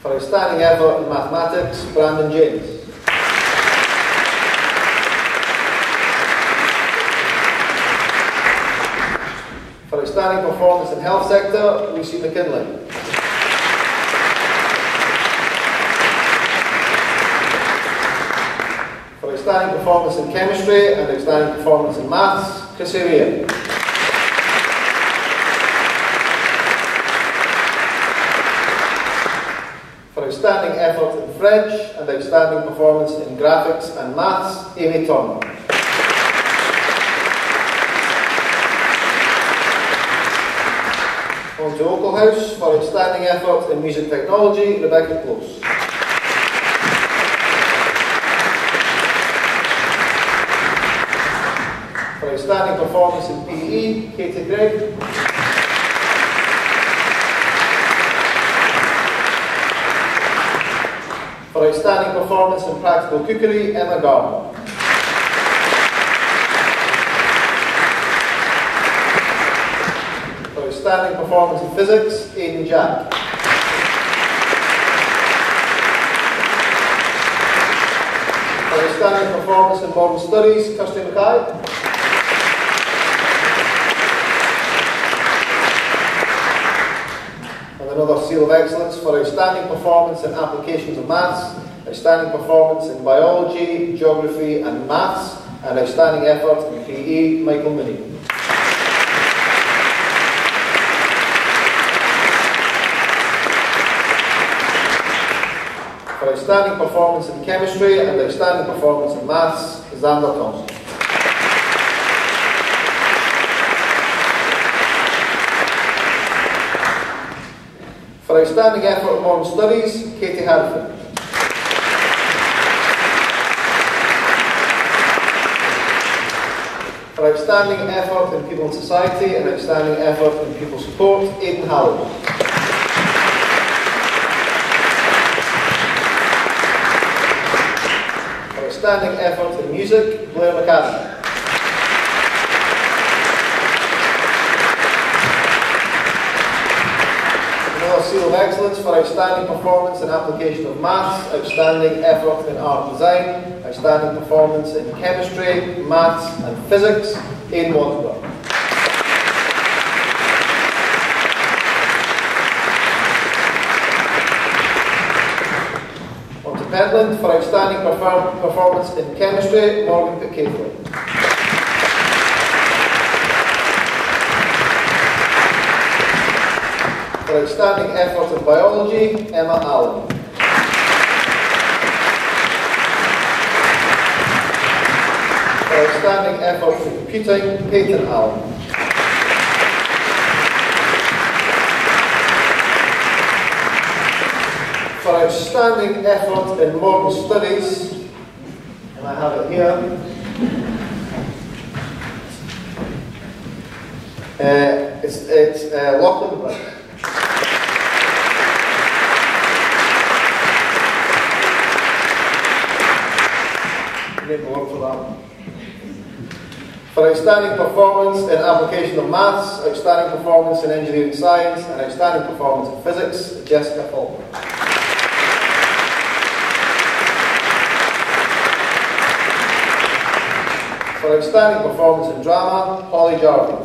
[SPEAKER 1] For outstanding effort in mathematics, Brandon James. For outstanding performance in health sector, Lucy McKinley. For outstanding performance in chemistry and outstanding performance in maths, Chris Arian. For outstanding effort in French and outstanding performance in graphics and maths, Amy Turner. On to Oakle House for outstanding effort in music technology, Rebecca Close. For outstanding performance in PE, Katie Gregg. For outstanding performance in practical cookery, Emma Gardner. For outstanding performance in physics, Aidan Jack. outstanding performance in modern studies, Kirsty Mackay. And another seal of excellence for outstanding performance in applications of maths, outstanding performance in biology, geography and maths, and outstanding effort in PE, Michael Mooney. For outstanding performance in chemistry and outstanding performance in maths, Xander Thompson. For outstanding effort in modern studies, Katie Hadfield. For outstanding effort in people and society and outstanding effort in people support, Aidan Howell. For outstanding effort in music, Blair McAdam. Another seal of excellence for outstanding performance in application of maths, outstanding effort in art design, outstanding performance in chemistry, maths and physics, Aidan Wadsworth. On to Pentland for outstanding performance in chemistry, Morgan Pickcathler. For outstanding effort in biology, Emma Allen. For outstanding effort in computing, Peyton Allen. For outstanding effort in modern studies, and I have it here, it's Lachlan Bright. For that. For outstanding performance in application of maths, outstanding performance in engineering science, and outstanding performance in physics, Jessica Faulkner. For outstanding performance in drama, Holly Jarvie.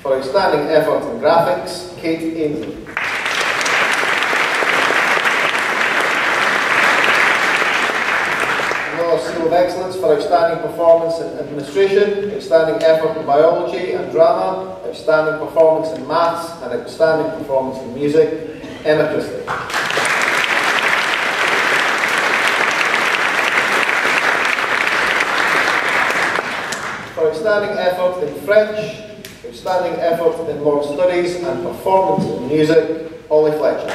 [SPEAKER 1] For outstanding effort in graphics, Kate Ainsley. Seal of excellence for outstanding performance in administration, outstanding effort in biology and drama, outstanding performance in maths and outstanding performance in music, Emma Christie. For outstanding effort in French, outstanding effort in modern studies and performance in music, Holly Fletcher.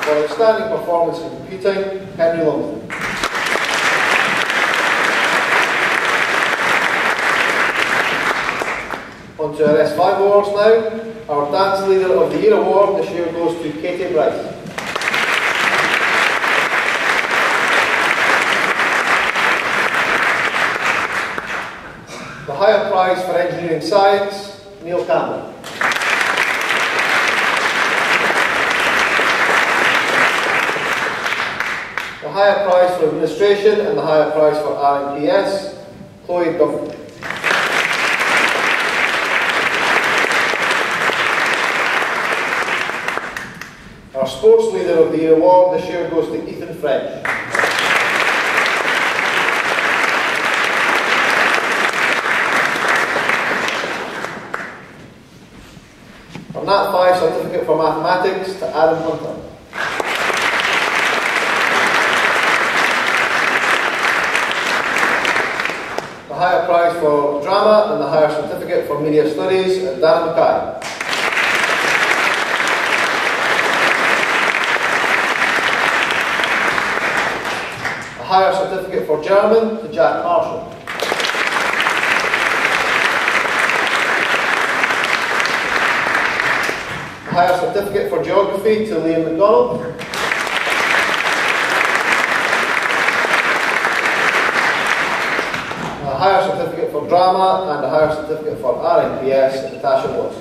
[SPEAKER 1] For outstanding performance in computing, Henry Lumsden. On to our S5 awards now. Our Dance Leader of the Year award this year goes to Katie Bryce. The higher prize for engineering science, Neil Campbell. The higher prize for administration and the higher prize for RMPS, Chloe Duffy. Our Sports Leader of the Year award this year goes to Ethan French. Our Nat 5 certificate for mathematics to Adam Hunter. The higher prize for drama and the higher certificate for media studies, Dana Mackay. A higher certificate for German to Jack Marshall. A higher certificate for geography to Liam McDonald. A higher certificate for drama and a higher certificate for RNPS, Natasha Watts.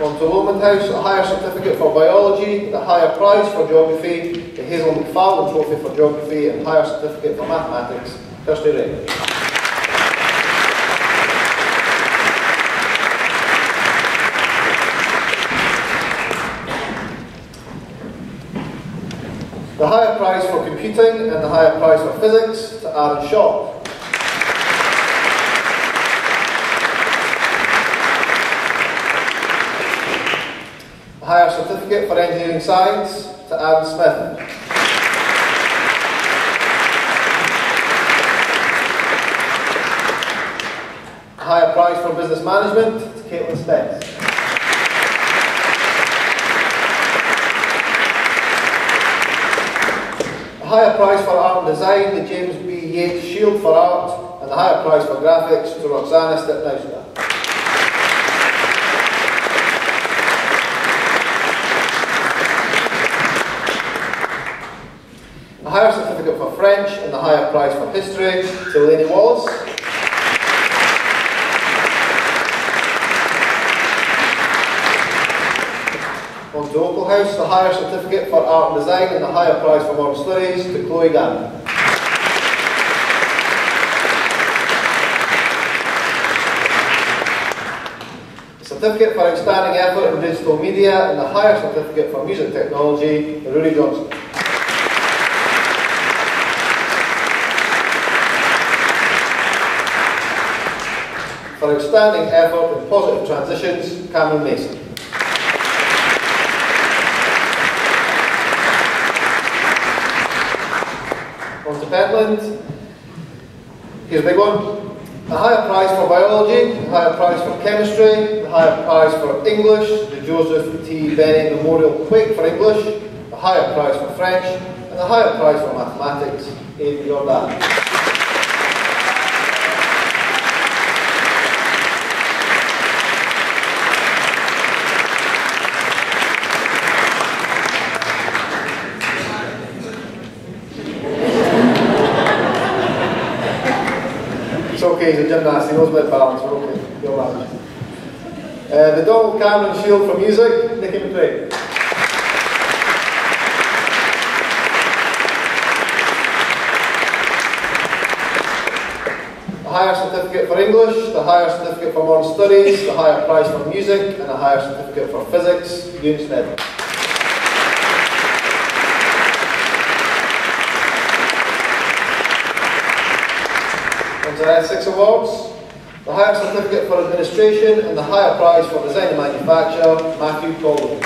[SPEAKER 1] On to Lomond House, a higher certificate for biology, the higher prize for geography, the Hazel McFarlane Trophy for geography, and higher certificate for mathematics, Kirsty Ray. The higher prize for computing and the higher prize for physics to Aaron Shaw. A higher certificate for engineering science to Aaron Smith. A higher prize for business management to Caitlin Spence. The higher prize for art and design, the James B. Yates Shield for Art, and the higher prize for graphics to Roxana Stepnowska. A higher certificate for French and the higher prize for history to Lainey Wallace. On to Opal House, the higher certificate for art and design and the higher prize for modern studies to Chloe Gannon. The certificate for outstanding effort in digital media and the higher certificate for music technology to Rudy Johnson. For outstanding effort in positive transitions, Cameron Mason. On to Pentland, here's a big one. The higher prize for biology, the higher prize for chemistry, the higher prize for English, the Joseph T. Benny Memorial Quake for English, the higher prize for French, and the higher prize for mathematics, Aidan Jordan. It's okay, he's a gymnast, he knows about balance, we're okay, you'll manage. The Donald Cameron Shield for music, Nicky McRae. A higher certificate for English, the higher certificate for modern studies, the higher prize for music, and a higher certificate for physics, Ewan Smith. On to S6 awards, the higher certificate for administration and the higher prize for design and manufacture, Matthew Colwell.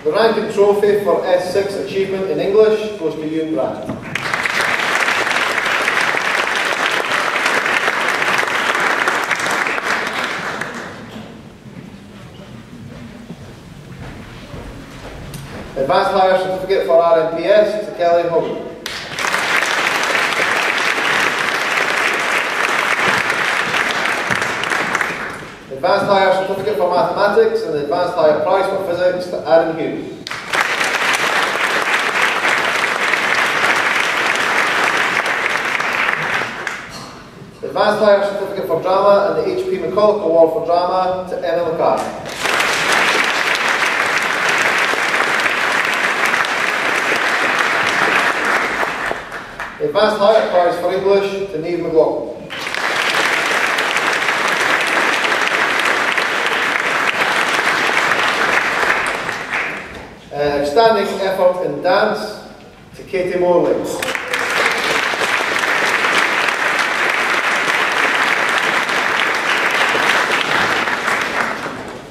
[SPEAKER 1] The ranking trophy for S6 achievement in English goes to Ewan Brand. Advanced Higher Certificate for RNPS to Kelly Hogan. Advanced Higher Certificate for Mathematics and the Advanced Higher Prize for Physics to Adam Hughes. Advanced Higher Certificate for Drama and the H.P. McCulloch Award for Drama to Emma McCarthy. Advanced Higher Prize for English to Niamh McLaughlin. Outstanding effort in dance to Katie Morley.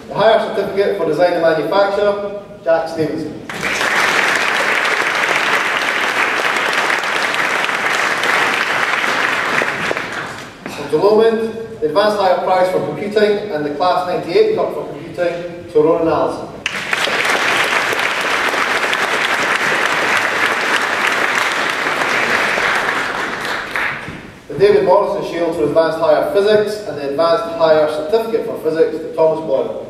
[SPEAKER 1] The higher certificate for design and manufacture, Jack Stevenson. To Lomond, the Advanced Higher Prize for Computing and the Class 98 Cup for Computing to Ronan Allison. The David Morrison Shield for Advanced Higher Physics and the Advanced Higher Certificate for Physics to Thomas Boyle.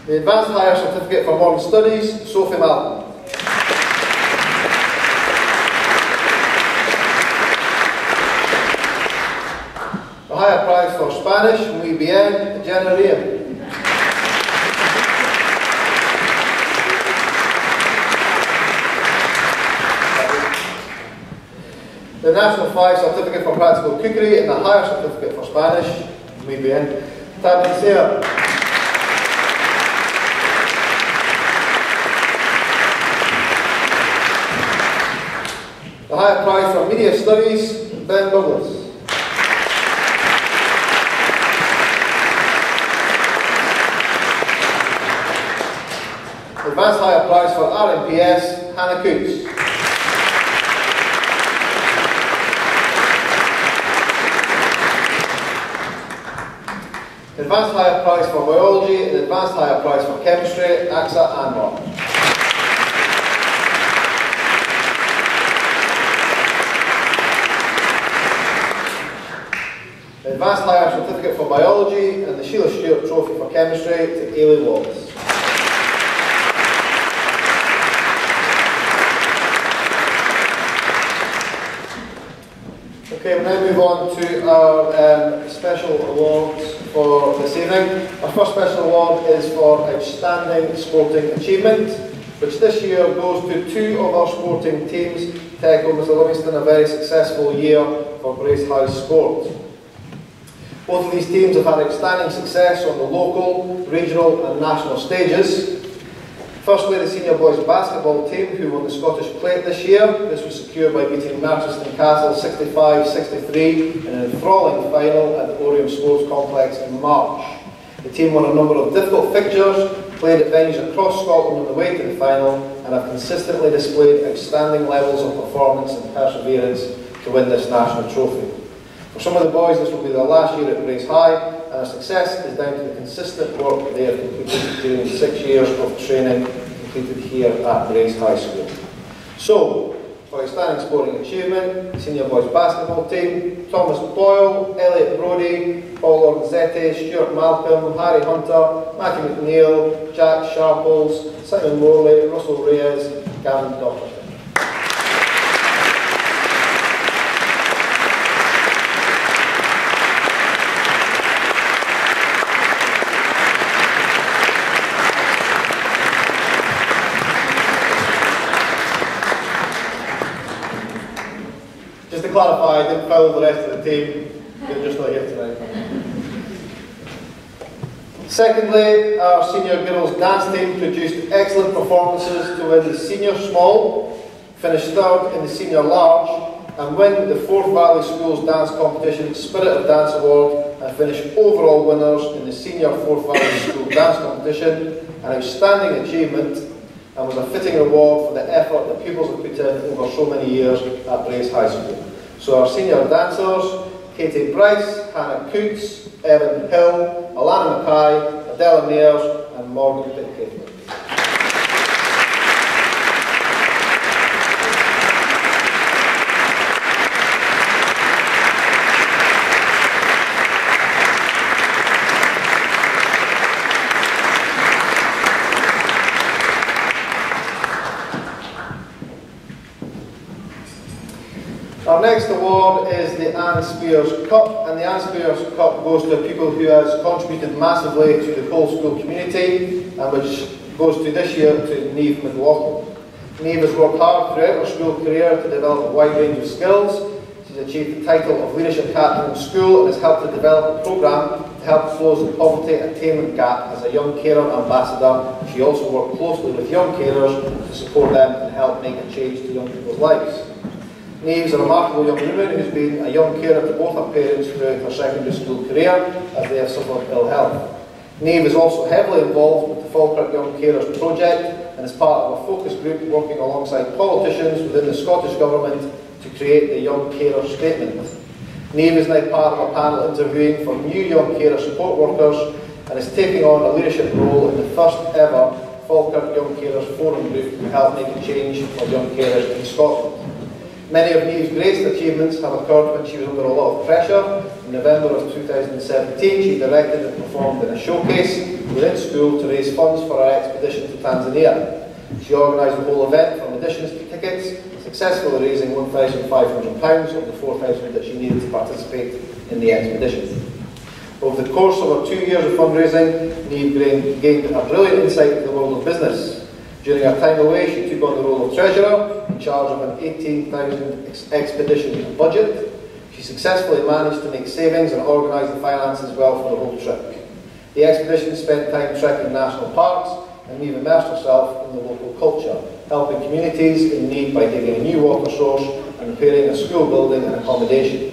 [SPEAKER 1] The Advanced Higher Certificate for Modern Studies, Sophie Malcolm. The Higher Prize for Spanish, Muy Bien, Jenna Ria. The National Flag Certificate for Practical Cookery and the Higher Certificate for Spanish, Muy Bien, Tabitha Sarah. The Higher Prize for Media Studies, Ben Douglas. The Advanced Higher Prize for RMPS, Hannah Coots. The Advanced Higher Prize for Biology and the Advanced Higher Prize for Chemistry, Aksa Anwar. The Advanced Higher Certificate for Biology and the Sheila Stewart Trophy for Chemistry to Ailey Wallace. Okay, we'll now move on to our special awards for this evening. Our first special award is for Outstanding Sporting Achievement, which this year goes to two of our sporting teams to echo Mr Livingston, a very successful year for Grace High Sport. Both of these teams have had outstanding success on the local, regional and national stages. Firstly, the senior boys basketball team, who won the Scottish Plate this year. This was secured by beating Merchiston Castle 65-63 in an enthralling final at the Oriam Sports Complex in March. The team won a number of difficult fixtures, played at venues across Scotland on the way to the final, and have consistently displayed outstanding levels of performance and perseverance to win this national trophy. For some of the boys, this will be their last year at Grace High, and our success is down to the consistent work they have completed during 6 years of training completed here at Grace High School. So, for outstanding sporting achievement, senior boys basketball team, Thomas Boyle, Elliot Brodie, Paul Lorenzetti, Stuart Malcolm, Harry Hunter, Matthew McNeil, Jack Sharples, Simon Morley, Russell Reyes, Gavin Doherty. Just to clarify, I didn't foul the rest of the team, they're just not here tonight. Secondly, our senior girls dance team produced excellent performances to win the senior small, finish third in the senior large, and win the Forth Valley Schools Dance Competition Spirit of Dance Award, and finish overall winners in the senior Forth Valley School Dance Competition, an outstanding achievement, and was a fitting reward for the effort that pupils have put in over so many years at Grace High School. So our senior dancers, Katie Bryce, Hannah Coots, Evan Hill, Alana Mackay, Adela Mears and Morgan Pitcairn. Our next award is the Anne Spears Cup, and the Anne Spears Cup goes to a pupil who has contributed massively to the whole school community, and which goes to this year to Niamh McLaughlin. Niamh has worked hard throughout her school career to develop a wide range of skills. She's achieved the title of Leadership Captain in school and has helped to develop a programme to help close the poverty attainment gap as a young carer ambassador. She also worked closely with young carers to support them and help make a change to young people's lives. Niamh is a remarkable young woman who's been a young carer to both her parents throughout her secondary school career as they have suffered ill health. Niamh is also heavily involved with the Falkirk Young Carers project and is part of a focus group working alongside politicians within the Scottish Government to create the Young Carer Statement. Niamh is now part of a panel interviewing for new young carer support workers and is taking on a leadership role in the first ever Falkirk Young Carers Forum Group to help make a change for young carers in Scotland. Many of Niamh's greatest achievements have occurred when she was under a lot of pressure. In November of 2017, she directed and performed in a showcase within school to raise funds for her expedition to Tanzania. She organised the whole event from admissions to tickets, successfully raising £1,500 of the £4,000 that she needed to participate in the expedition. Over the course of her 2 years of fundraising, Niamh gained a brilliant insight into the world of business. During her time away, she took on the role of treasurer, in charge of an 18,000 expedition budget. She successfully managed to make savings and organise the finances well for the whole trip. The expedition spent time trekking national parks, and Niamh immersed herself in the local culture, helping communities in need by digging a new water source and repairing a school building and accommodation.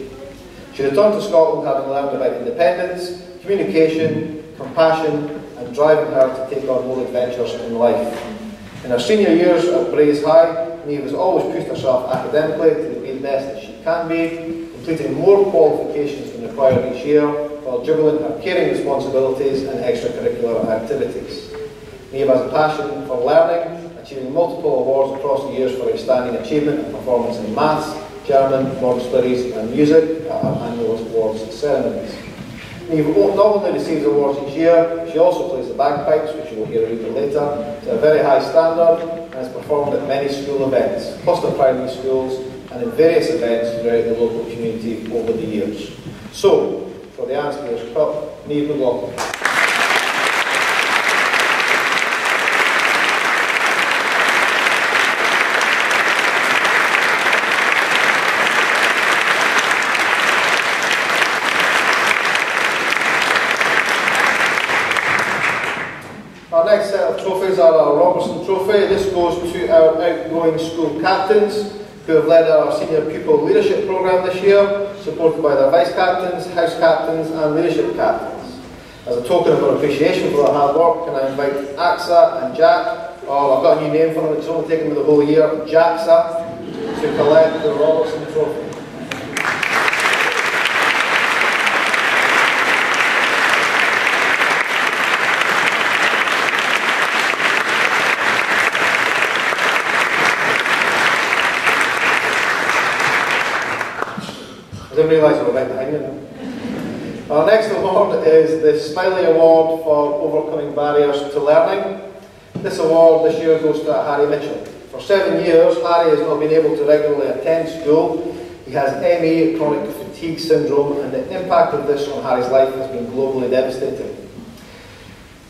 [SPEAKER 1] She returned to Scotland having learned about independence, communication, compassion, and driving her to take on more adventures in life. In her senior years at Braes High, Niamh has always pushed herself academically to be the best that she can be, completing more qualifications than required each year, while juggling her caring responsibilities and extracurricular activities. Niamh has a passion for learning, achieving multiple awards across the years for outstanding achievement and performance in maths, German, modern studies and music at our annual awards ceremonies. Niamh not only receives awards each year, she also plays the bagpipes, which you will hear a little later, to a very high standard, and has performed at many school events, cluster primary schools, and in various events throughout the local community over the years. So, for the Anne Spears Cup, Niamh, good luck. Our next set of trophies are our Robertson Trophy. This goes to our outgoing school captains who have led our senior pupil leadership programme this year, supported by their vice captains, house captains and leadership captains. As a token of our appreciation for their hard work, can I invite AXA and Jack, oh I've got a new name for them, it's only taken me the whole year, JAXA, to collect the Robertson Trophy. I didn't realise we were right behind you. Our next award is the Smiley Award for Overcoming Barriers to Learning. This award this year goes to Harry Mitchell. For 7 years, Harry has not been able to regularly attend school. He has ME, chronic fatigue syndrome, and the impact of this on Harry's life has been globally devastating.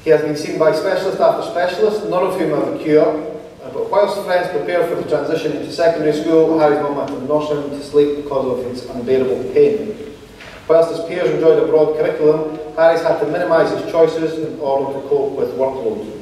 [SPEAKER 1] He has been seen by specialist after specialist, none of whom have a cure. But whilst friends prepare for the transition into secondary school, Harry's mum had to nurse him to sleep because of his unbearable pain. Whilst his peers enjoyed a broad curriculum, Harry's had to minimise his choices in order to cope with workload.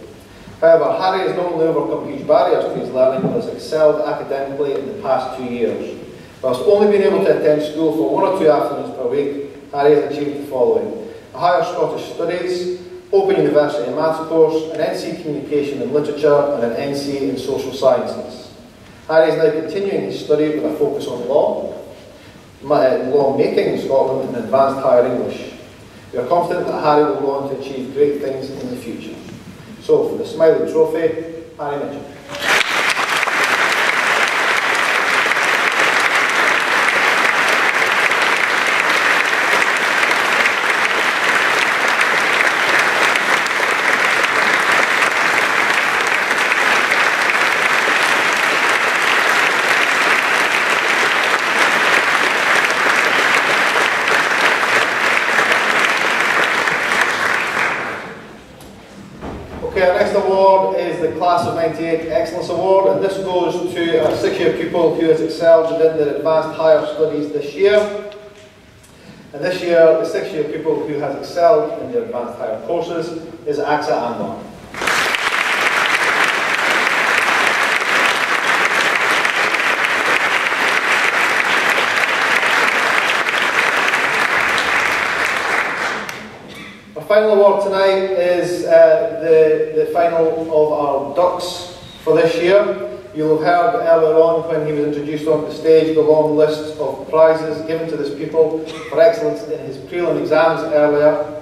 [SPEAKER 1] However, Harry has not only overcome huge barriers to his learning, but has excelled academically in the past 2 years. Whilst only being able to attend school for 1 or 2 afternoons per week, Harry has achieved the following: a higher Scottish Studies, Open University Maths course, an NC Communication and Literature, and an NC in Social Sciences. Harry is now continuing his study with a focus on law making in Scotland, and advanced higher English. We are confident that Harry will go on to achieve great things in the future. So, for the Smiley Trophy, Harry Mitchell. Our next award is the Class of 98 Excellence Award, and this goes to a 6-year pupil who has excelled within their advanced higher studies this year. And this year, the 6-year pupil who has excelled in their advanced higher courses is AXA Andor. Our final award tonight is the final of our Ducks for this year. You'll have heard earlier on when he was introduced onto the stage the long list of prizes given to this pupil for excellence in his prelim exams earlier.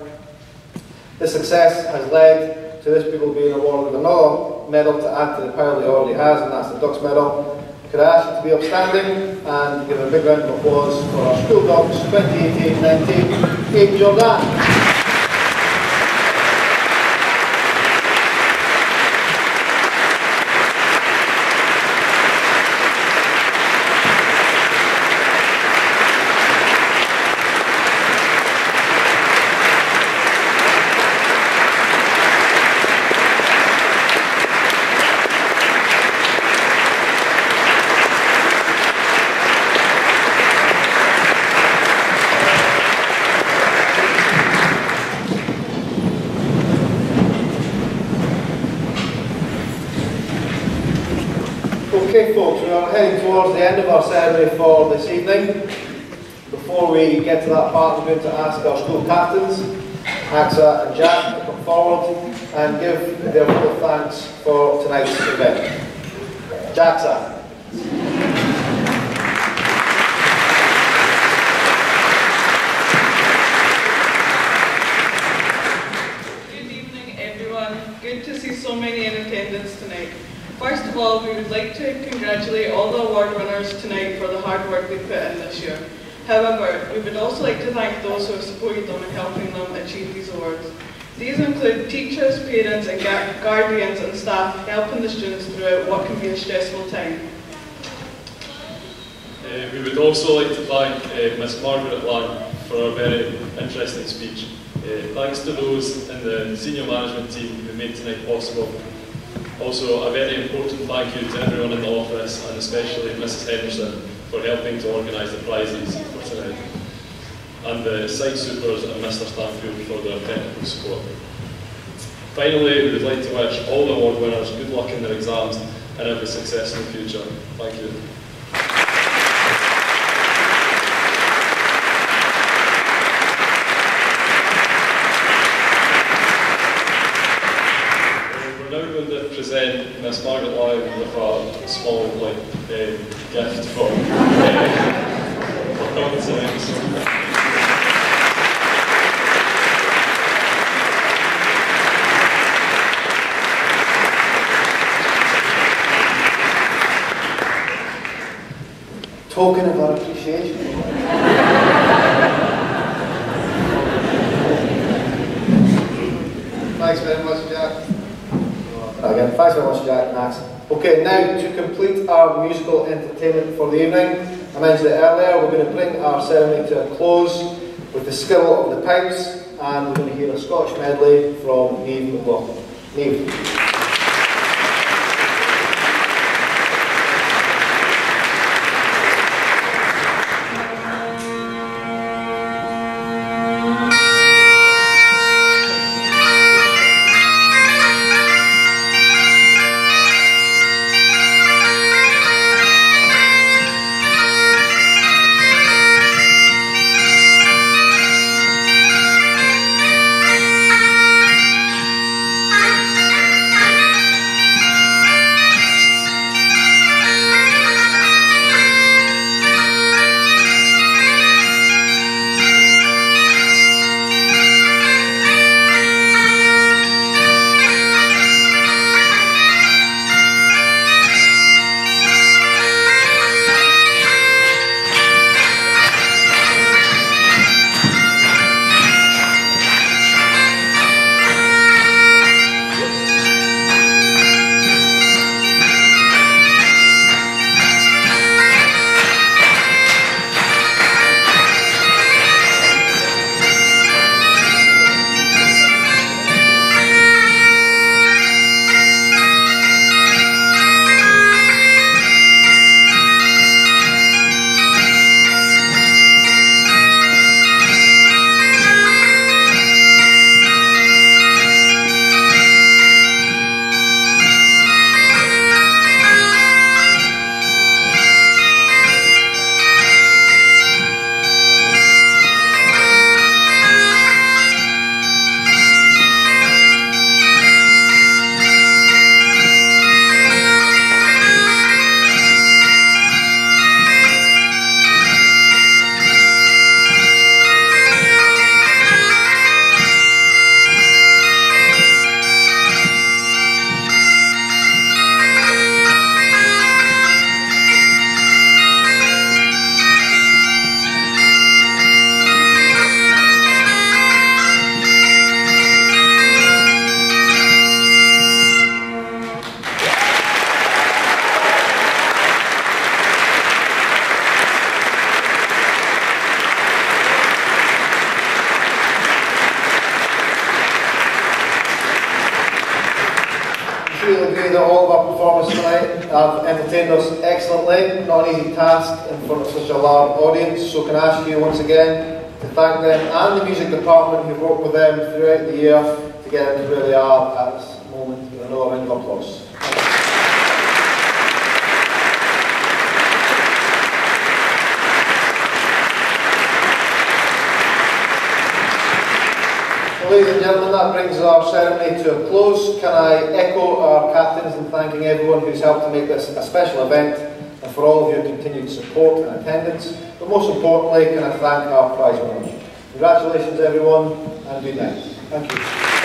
[SPEAKER 1] This success has led to this people being awarded another medal to add to the pile he already has, and that's the Ducks medal. Could I ask you to be upstanding and give a big round of applause for our School Ducks 2018-19, Aidan Jordan. Okay folks, we are heading towards the end of our ceremony for this evening. Before we get to that part, we're going to ask our school captains, Axa and Jack, to come forward and give their full thanks for tonight's event. Jaxa.
[SPEAKER 5] Good evening everyone, good to see so many in attendance tonight. First of all, we would like to congratulate all the award winners tonight for the hard work they put in this year. However, we would also like to thank those who have supported them in helping them achieve these awards. These include teachers, parents and guardians and staff helping the students throughout what can be a stressful time.
[SPEAKER 6] We would also like to thank Miss Margaret Lang for a very interesting speech. Thanks to those in the senior management team who made tonight possible. Also, a very important thank you to everyone in the office and especially Mrs Henderson for helping to organise the prizes for tonight. And the site supers and Mr Stanfield for their technical support. Finally, we would like to wish all the award winners good luck in their exams and every success in the future. Thank you. Present Miss Margaret Lang with a small gift for coming tonight.
[SPEAKER 1] Token of our appreciation. Thanks very much, Jack. Again, thanks very much, Jack and Ax. Okay, now to complete our musical entertainment for the evening, I mentioned it earlier, we're going to bring our ceremony to a close with the skill of the pipes, and we're going to hear a Scottish medley from Niamh McLaughlin. Niamh.
[SPEAKER 2] Thank you.
[SPEAKER 1] have entertained us excellently. Not an easy task in front of such a large audience, so can I ask you once again to thank them and the music department who've worked with them throughout the year to get them to where they are at this moment with another round of applause. Ladies and gentlemen, that brings our ceremony to a close. Can I echo our captains in thanking everyone who's helped to make this a special event and for all of your continued support and attendance. But most importantly, can I thank our prize winners. Congratulations everyone and good night. Thank you.